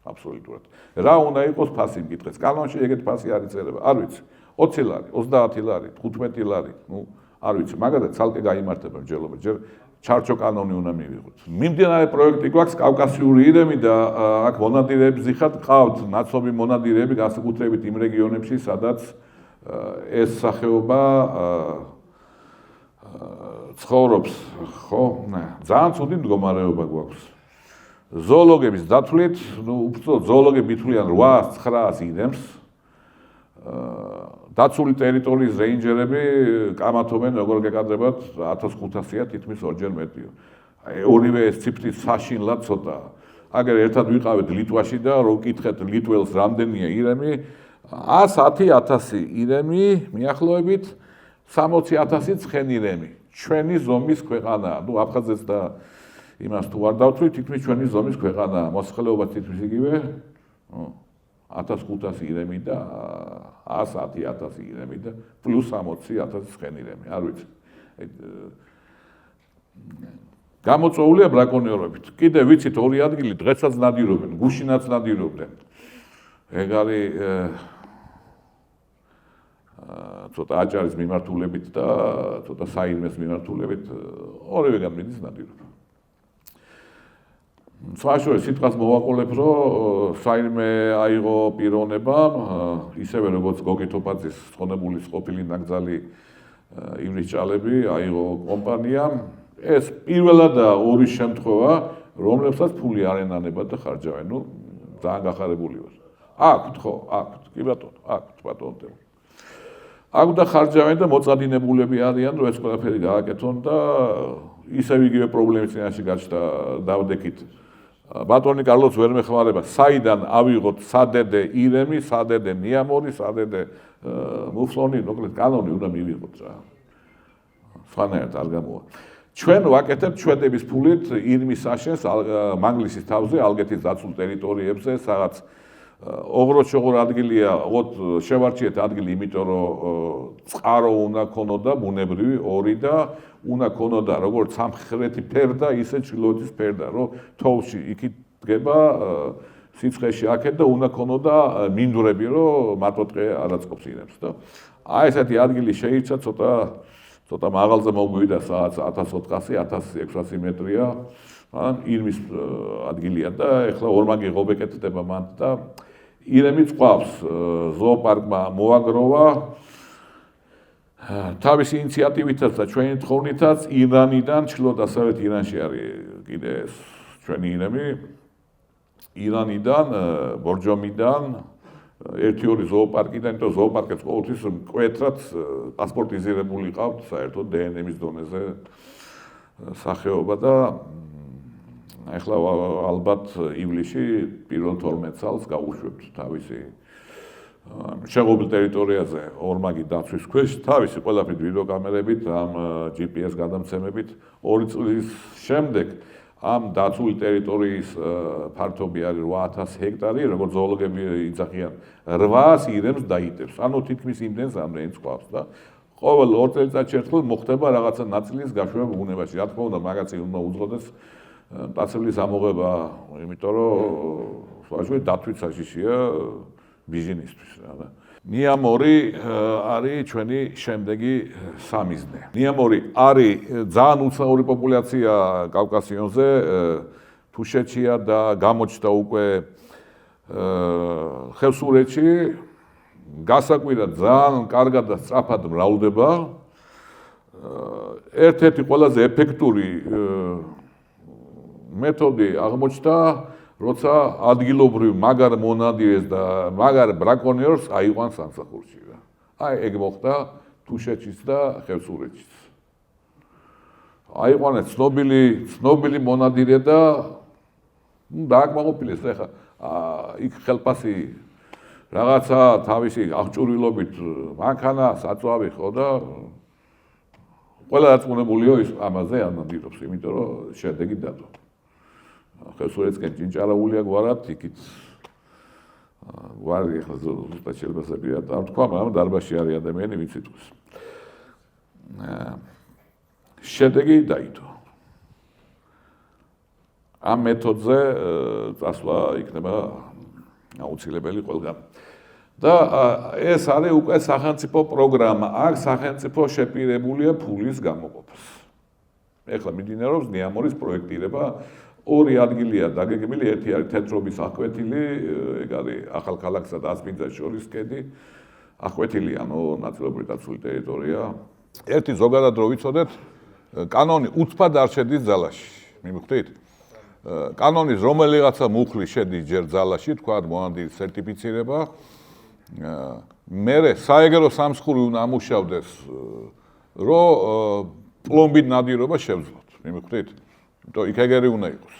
აბსოლუტურად. რა უნდა იყოს ფასი მკითხეს. კანონში ეგეთ ფასი არ იწერება. არ ვიცი. 20 ლარი, 30 ლარი, 15 ლარი, არ ვიცი, მაგალითად ცალკე გაიმართება მსჯელობა. ჯერ ჩარჩო კანონი უნდა მივიღოთ. მიმდინარე პროექტი გვაქვს კავკასიური ირემი და აქ მონადირეებს ზიხად ყავთ ნაცნობი მონადირეები განსაკუთრებით იმ რეგიონებში, სადაც ეს სახეობა ცხოვრობს, ხო? ძალიან ცუდი მდგომარეობა გვაქვს. ზოოლოგების დათვლით, უბრალოდ ზოოლოგები ითვლიან 800-900 ირემს. დაცული ტერიტორიის რეინჯერები კამათობენ როგორ გეკადრებათ 1500-ია, თითქმის ორჯერ მეტია. ორივე ეს ციფრი საშინლად ცოტაა. აგერ ერთად ვიყავით ლიტვაში და რო ვკითხეთ ლიტველს რამდენია ირემი, 110,000 ირემი მიახლოებით 60,000 ცხენირემი. ჩვენი ზომის ქვეყანაა. აფხაზეთს და იმას თუ არ დავთვლით, თითქმის ჩვენი ზომის ქვეყანაა. მოსახლეობა თითქმის იგივე 1500 ირემი და 110,000 ირემი და პლუს 60,000 ცხენირემი, არ ვიცი. გამოწვეულია ბრაკონიერობით. კიდე ვიცით ორი ადგილი დღესაც ნადირობენ, გუშინაც ნადირობდნენ. ეგ არის ცოტა აჭარის მიმართულებით და ცოტა საირმეს მიმართულებით ორივეგან მიდის ნადირობა. სხვა შორის სიტყვას მოვაყოლებ, რომ საირმე აიღო პიროვნებამ, ისევე როგორც გოგი თოფაძის ხონებულის ყოფილი ნაკრძალი ივრის ჭალები აიღო კომპანიამ. ეს პირველადაა ორი შემთხვევა, რომლებსაც ფული არ ენანებათ და ხარჯავენ. ძალიან გახარებული ვარ. აქვთ ხო, აქვთ, კი ბატონო, აქვთ ბატონო. აქვთ და ხარჯავენ და მოწადინებულები არიან, რომ ეს ყველაფერი გააკეთონ და ისევ იგივე პრობლემის წინაშე გაჩნდა დავდექით. ბატონი კარლოს ვერ მეხმარება, საიდან ავიღოთ სადედე ირემი, სადედე ნიამორი, სადედე მუფლონი, მოკლედ კანონი უნდა მივიღოთ რა. სხვანაირად არ გამოვა. ჩვენ ვაკეთებთ შვედების ფულით ირმის საშენს მანგლისის თავზე, ალგეთის დაცულ ტერიტორიებზე, სადაც ოღროჩოღორ ადგილია, შევარჩიეთ ადგილი, იმიტომ რომ წყარო უნდა ქონოდა ბუნებრივი ორი და უნდა ქონოდა როგორც სამხრეთი ფერდა, ისე ჩრდილოეთის ფერდა, რომ თოვლში იქით დგება სიცხეში აქეთ და უნდა ქონოდა მინდვრები, რომ მარტო ტყე არ აწყობს ირემს და აი ესეთი ადგილი შეირჩა ცოტა მაღალზე მოგვივიდა სადაც 1400-1600 მეტრია, მაგრამ ირმის ადგილია და ეხლა ორმაგი ღობეკეთდება მანდ და ირემიც ყავს, ზოოპარკმა მოაგროვა თავისი ინიციატივითაც და ჩვენი თხოვნითაც ირანიდან, ჩრდილო-დასავლეთ ირანში არის კიდე ჩვენი ირემი, ირანიდან, ბორჯომიდან, ერთი-ორი ზოოპარკიდან, იმიტომ ზოოპარკებს ყოველთვის მკვეთრად პასპორტიზირებული ყავთ საერთოდ დნმ-ის დონეზე სახეობა და ახლა ალბათ ივლისში პირველ 12 წელს გავუშვებთ თავისი შეღებილ ტერიტორიაზე ორმაგი დაცვის ქვეშ თავისი ყველაფრით ვიდეოკამერებით, ამ GPS გადამცემებით 2 წლის შემდეგ ამ დაცული ტერიტორიის ფართობი არის 8000 ჰექტარი, როგორც ზოოლოგები იძახიან 800 ირემს დაიტევს. ანუ თითქმის იმდენს ამდენიც ყავს და ყოველ 2 წელიწადში ერთხელ მოხდება რაღაცა ნაწილის გაშვება ბუნებაში. რა თქმა უნდა, მაგაცი უნდა უძღოდეს მტაცებლის ამოღება, იმიტომ რომ ვაჟი დათვით საშიშია ბიზნესთვის რა. ნიამორი არის ჩვენი შემდეგი სამიზნე. ნიამორი არის ძალიან უცნაური პოპულაცია კავკასიონზე, თუშეთშია და გამოჩნდა უკვე ხევსურეთში. გასაკვირად ძალიან კარგად და სწრაფად მრავლდება. ერთ-ერთი ყველაზე ეფექტური მეთოდი აღმოჩნდა, როცა ადგილობრივ მაგარ მონადირეს და მაგარ ბრაკონიერს აიყვანს სამსახურში რა. აი ეგ მოხდა თუშეთშიც და ხევსურეთშიც. აიყვანეს ცნობილი მონადირე და დააკმაყოფილეს ახლა იქ ხელფასი რაღაცა თავისი აღჭურვილობით მანქანა, საწვავი ხო და ყველა დაწუნებულიო ის ამაზე ანადირობს, იმიტომ რომ შედეგი დადო. ხევსურეთსკენ ჭინჭარაულია გვარად, იქით გვარი ახლა ზუსტად შეიძლება არ თქვა, მაგრამ დარბაზში არის ადამიანი, ვინც იტყვის. შედეგი დაიდო. ამ მეთოდზე წასვლა იქნება აუცილებელი ყველგან. და ეს არის უკვე სახელმწიფო პროგრამა, აქ სახელმწიფო შეპირებულია ფულის გამოყოფას. ეხლა მიმდინარეობს ნიამორის პროექტირება. 2 ადგილია დაგეგმილი, ერთი არის თეთრობის აკვეთილი, ეგ არის ახალქალაქსა და ასპინძას შორის ქედი. აკვეთილი, ანუ ნაწილობრივ დაცული ტერიტორია. ერთი ზოგადად რო ვიცოდეთ, კანონი უცბად არ შედის ძალაში. მიმხვდით? კანონის რომელიღაცა მუხლი შედის ჯერ ძალაში, თქვა მონადირის სერტიფიცირება. მერე საეგერო სამსხური უნდა ამუშავდეს, რომ პლომბით ნადირობა შევძლოთ. მიმხვდით? იმიტომ იქ ეგერი უნდა იყოს.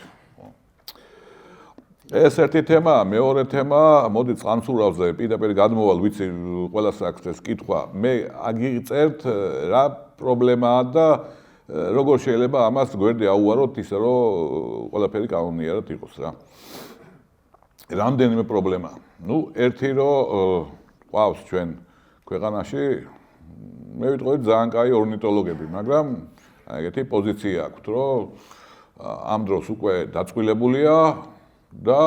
ეს ერთი თემაა, მეორე თემა, მოდი წყანსურავზე პირდაპირ გადმოვალ, ვიცი ყველას აქვს ეს კითხვა. მე აგიწერთ რა პრობლემაა და როგორ შეიძლება ამას გვერდი აუაროთ ისე რომ ყველაფერი კანონიერად იყოს რა. რამდენიმე პრობლემაა. ერთი რომ ყავს ჩვენ ქვეყანაში, მე ვიტყოდი ძალიან კაი ორნიტოლოგები, მაგრამ ეგეთი პოზიცია აქვთ, რომ ამ დროს უკვე დაწყვილებულია და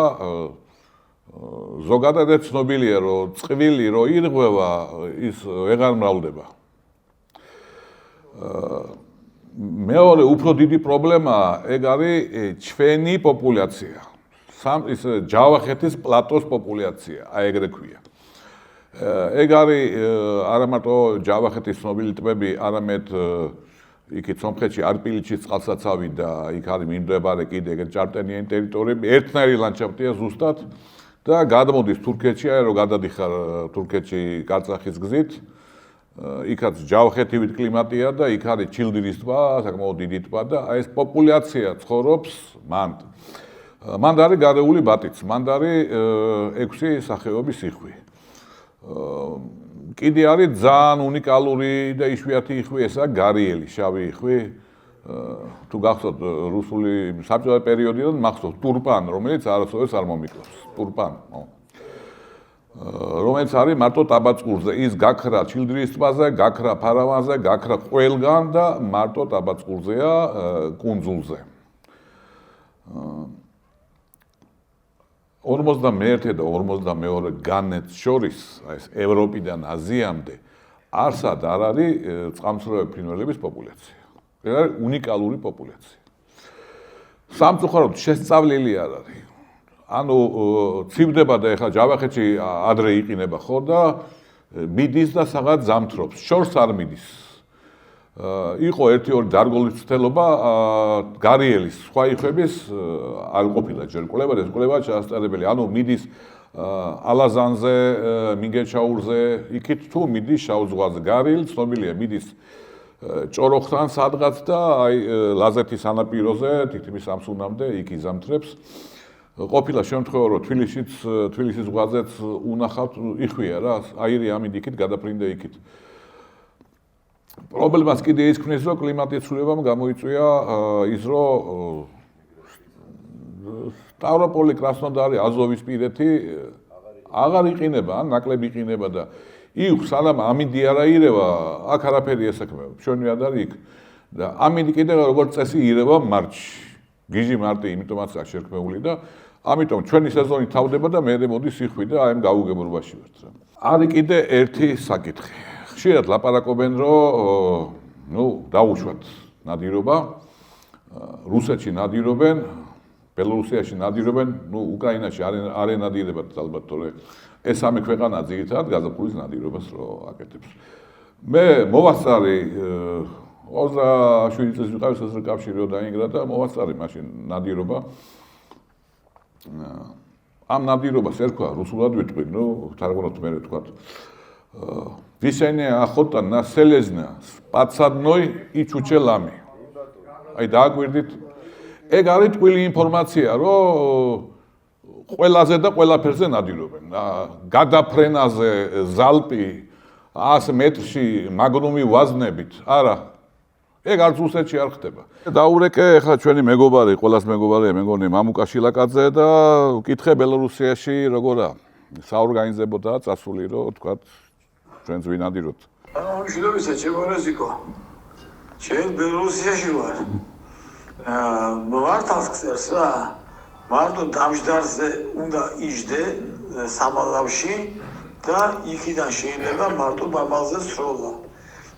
ზოგადად ცნობილია, რომ წყვილი რო ირღვევა, ის ვეღარ მრავლდება. მეორე უფრო დიდი პრობლემაა, ეგ არის ჩვენი პოპულაცია. ის ჯავახეთის პლატოს პოპულაცია, აი ეგრე ქვია. ეგ არის არა მარტო ჯავახეთის ცნობილი ტბები, არამედ იქით სომხეთში არპილიჩის წყალსაცავი და იქ არის მიმდებარე კიდე ეგეთ ჭარბტენიანი ტერიტორიები, ერთნაირი ლანდშაფტია ზუსტად და გადმოდის თურქეთში, აი რომ გადადიხარ თურქეთში კარწახის გზით, იქაც ჯავახეთივით კლიმატია და იქ არის ჩილდირის ტბა, საკმაოდ დიდი ტბა და აი ეს პოპულაცია ცხოვრობს მანდ. მანდ არის გარეული ბატიც, მანდ არის 6 სახეობის იხვი. კიდე არის ძალიან უნიკალური და იშვიათი იხვი, ესაა გარიელი, შავი იხვი. თუ გახსოვთ რუსული საბჭოთა პერიოდიდან მახსოვთ ტურპან, რომელიც არასოდეს არ მომიკლავს. ტურპან. რომელიც არის მარტო ტაბაწყურზე, ის გაქრა ჩილდრის ტბაზე, გაქრა ფარავანზე, გაქრა ყველგან და მარტო ტაბაწყურზეა კუნძულზე. 51 და 52 განეთს შორის, ეს ევროპიდან აზიამდე, არსად არ არის წყამსროვი ფრინველების პოპულაცია. ეს არის უნიკალური პოპულაცია. სამწუხაროდ შესწავლილი არ არის. ანუ ცივდება და ეხლა ჯავახეთში ადრე იყინება ხო და მიდის და რაღაც ზამთრობს, შორს არ მიდის. იყო 1-2 დარგოლის ცდელობა გარიელის სხვა იხვების არ ყოფილა ჯერ კვლევა და ეს კვლევა ჩაასწარებელი. ანუ მიდის ალაზანზე, მინგეჩაურზე, იქით თუ მიდის შავ ზღვაზე. გარიელი ცნობილია, მიდის ჭოროხთან სადღაც და აი ლაზეთის ანაპიროზე, თითქმის სამსუნამდე იქ იზამთრებს. ყოფილა შემთხვევა, რომ თბილისის ზღვაზეც უნახავთ, იხვია რა, აირი ამით იქით გადაფრინდა იქით. პრობლემას კიდე ის ქმნის, რომ კლიმატის ცვლილებამ გამოიწვია ის, რომ სტავროპოლი, კრასნოდარი, აზოვისპირეთი აღარ იყინება, ან ნაკლები იყინება და იქ სანამ ამინდი არ აირევა, აქ არაფერი ესაქმება, მშვენივრად არის იქ. და ამინდი კიდე როგორც წესი ირევა მარტში. გიჟი მარტი იმიტომაც აქვს შერქმეული და ამიტომ ჩვენი სეზონი თავდება და მე მოდის იხვი და აი ამ გაუგებრობაში ვართ რა. არის კიდე ერთი საკითხი. ხშირად ლაპარაკობენ, რომ დაუშვათ ნადირობა, რუსეთში ნადირობენ, ბელორუსიაში ნადირობენ, უკრაინაში არ ენადირებათ ალბათ, თორე ეს სამი ქვეყანა ძირითადად გაზაფხულის ნადირობას რო აკეთებს. მე მოვასწარი 27 წელს ვიყავი საზღვაო კავშირი რო დაინგრა და მოვასწარი მაშინ ნადირობა. ამ ნადირობას ერქვა რუსულად ვიტყვი, თარგმნოთ მე ვთქვათ. Весенняя охота на селезня, под одной и чучелами. Აი დააგვირდით. ეგ არის ტყვილი ინფორმაცია, რომ ყველაზე და ყველაფერზე ნადირობენ. გადაფრენაზე ზალპი 100 მეტრში მაგნუმი ვაზნებით. არა. ეგ არც რუსეთში არ ხდება. დაურეკე ახლა ჩვენი მეგობარი, ყველას მეგობარია, მე მგონი მამუკა შილაკაძე და ვკითხე ბელორუსიაში როგორა საორგანიზებოდა წასული, რომ თქვათ ჩვენც ვინადიროთ. მშვიდობისა, ჩემორეზიკო. ჩვენ ბელორუსიაში ვარ. მართავს ხსერს რა. მარტო დამჯდარზე უნდა იჯდე სამალავში და იქიდან შეიძლება მარტო ბაბალზე სროლა.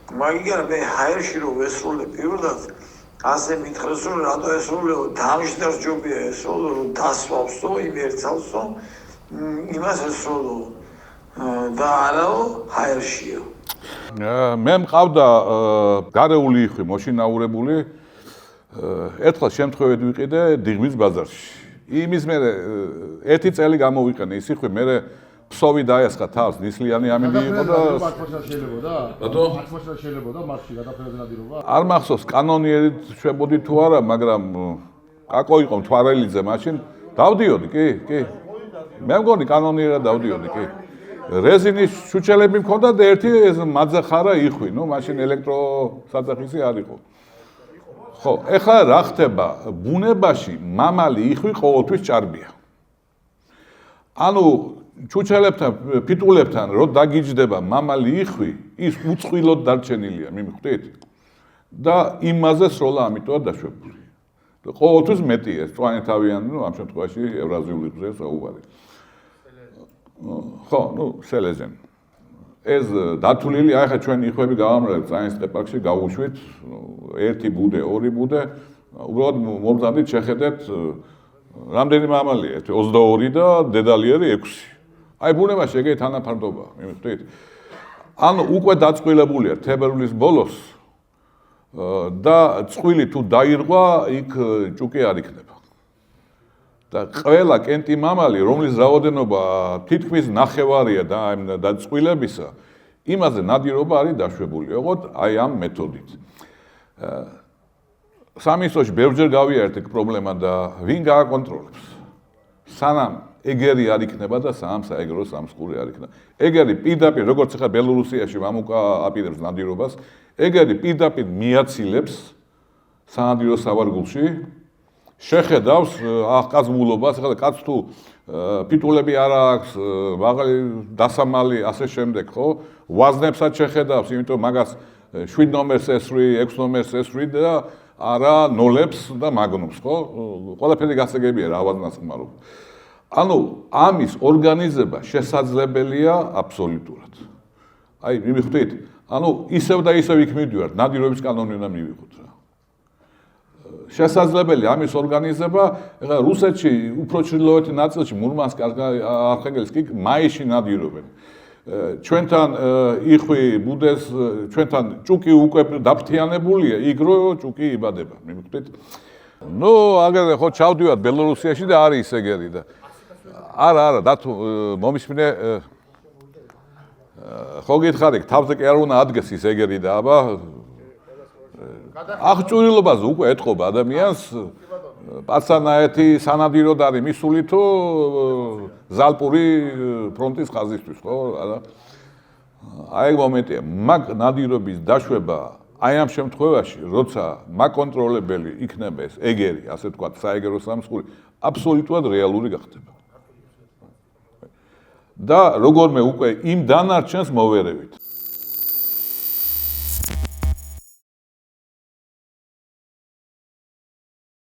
მაგრამ მე ჰაერში რო ვესრულე პირველად ასე მითხრეს რომ რატო ესრულეო დამჯდარს ჯობია ესრულო რომ დასვავსო იმერცავსო იმას ესრულო და არაო ჰაერშიო. მე მყავდა გარეული იხვი მოშინაურებული. ერთხელ შემთხვევით ვიყიდე დიღმის ბაზარში. იმის მერე ერთი წელი გამოვიყენე ის იხვი, მერე ფსოვი დაესხა თავს, ნისლიანი ამინდი იყო და შელებოდა? რატო? შელებოდა მასში გადაფრენაზე ნადირობა? არ მახსოვს კანონიერით შვებოდი თუ არა, მაგრამ კაკო იყო მთვარელიძე მაშინ დავდიოდი, კი. მე მგონი კანონიერად დავდიოდი, კი. რეზინის შუჩელები მქონდა და ერთი ეს მაძახარა იხვი, მაშინ ელექტროსაწახისი არ იყო. ხო, ეხლა რა ხდება? ბუნებაში მამალი იხვი ყოველთვის ჭარბია. ანუ ჩუჩელებთან, ფიტულებთან რო დაგიჯდება მამალი იხვი, ის უწყვილოდ დარჩენილია, მიმხვდით? და იმაზე სროლა ამიტოა დაშვებული. და ყოველთვის მეტია, წვანეთავიანი, ამ შემთხვევაში ევრაზიული ყურძე საუბარი. ხო, სელეზენ. ეს დათვლილი, აი ხა ჩვენ იხვები გავამრავლეთ საინსტიტუტო პარკში, გავუშვით, ერთი ბუდე, ორი ბუდე, უბრალოდ მომზადით, შეხედეთ, რამდენი მამალია, 22 და დედალიერი 6. აი ბუნებაში ეგეთი თანაფარდობა, მიმხვდით? ანუ უკვე დაწყვილებულია თებერვლის ბოლოს და წყვილი თუ დაირღვა, იქ ჭუკი არ იქნება. და ყველა კენტი მამალი, რომლის რაოდენობა თითქმის ნახევარია და ამ დაწყვილებისა, იმაზე ნადირობა არის დაშვებული, ოღონდ აი ამ მეთოდით. სამინისტროში ბევრჯერ გავიარეთ ეგ პრობლემა და ვინ გააკონტროლებს? სანამ ეგერი არ იქნება და სანამ საეგრო სამსხური არ იქნება. ეგერი პირდაპირ როგორც ახლა ბელორუსიაში მამუკა აპირებს ნადირობას, ეგერი პირდაპირ მიაცილებს სანადირო სავარგულში, შეხედავს აღკაზმულობას, ახლა კაც თუ პიტულები არ აქვს, მაღალი დასამალი ასე შემდეგ, ხო? ვაზნებსაც შეხედავს, იმიტომ მაგას 7 ნომერს S3, 6 ნომერს S3 და არა ნოლებს და მაგნუმს, ხო? ყველაფერი გასაგებია რა ვაზნას ხმარობ. ანუ ამის ორგანიზება შესაძლებელია აბსოლუტურად. აი, მივხვდით? ანუ ისევ და ისევ იქ მივდივართ, ნადირობის კანონი უნდა მივიღოთ რა. შესაძლებელია ამის ორგანიზება, ეხლა რუსეთში უფრო ჩრდილოეთი ნაწილში მურმანსკ, არხანგელსკი მაისში ნადირობენ. ჩვენთან იხვი ბუდეს, ჩვენთან ჭუკი უკვე დაფრთიანებულია, იგრო ჭუკი იბადება, მივხვდით? ნუ აგერ ხო ჩავდივართ ბელორუსიაში და არის ეგერი და არა, დათო მომისმინე ხო გითხარით, თავზე კი არ უნდა ადგეს ის ეგერი და აბა აღჭურვილობაზე უკვე ეთყობა ადამიანს პაცანაეთი სანადიროდ არის მისული თუ ზალპური ფრონტის ხაზისთვის, ხო? აი მომენტია, მაგ ნადირობის დაშვება აი ამ შემთხვევაში, როცა მაკონტროლებელი იქნება ეს ეგერი, ასე ვთქვათ, საეგერო სამსხური, აბსოლუტურად რეალური გახდება. და როგორმე უკვე იმ დანარჩენს მოვერევით.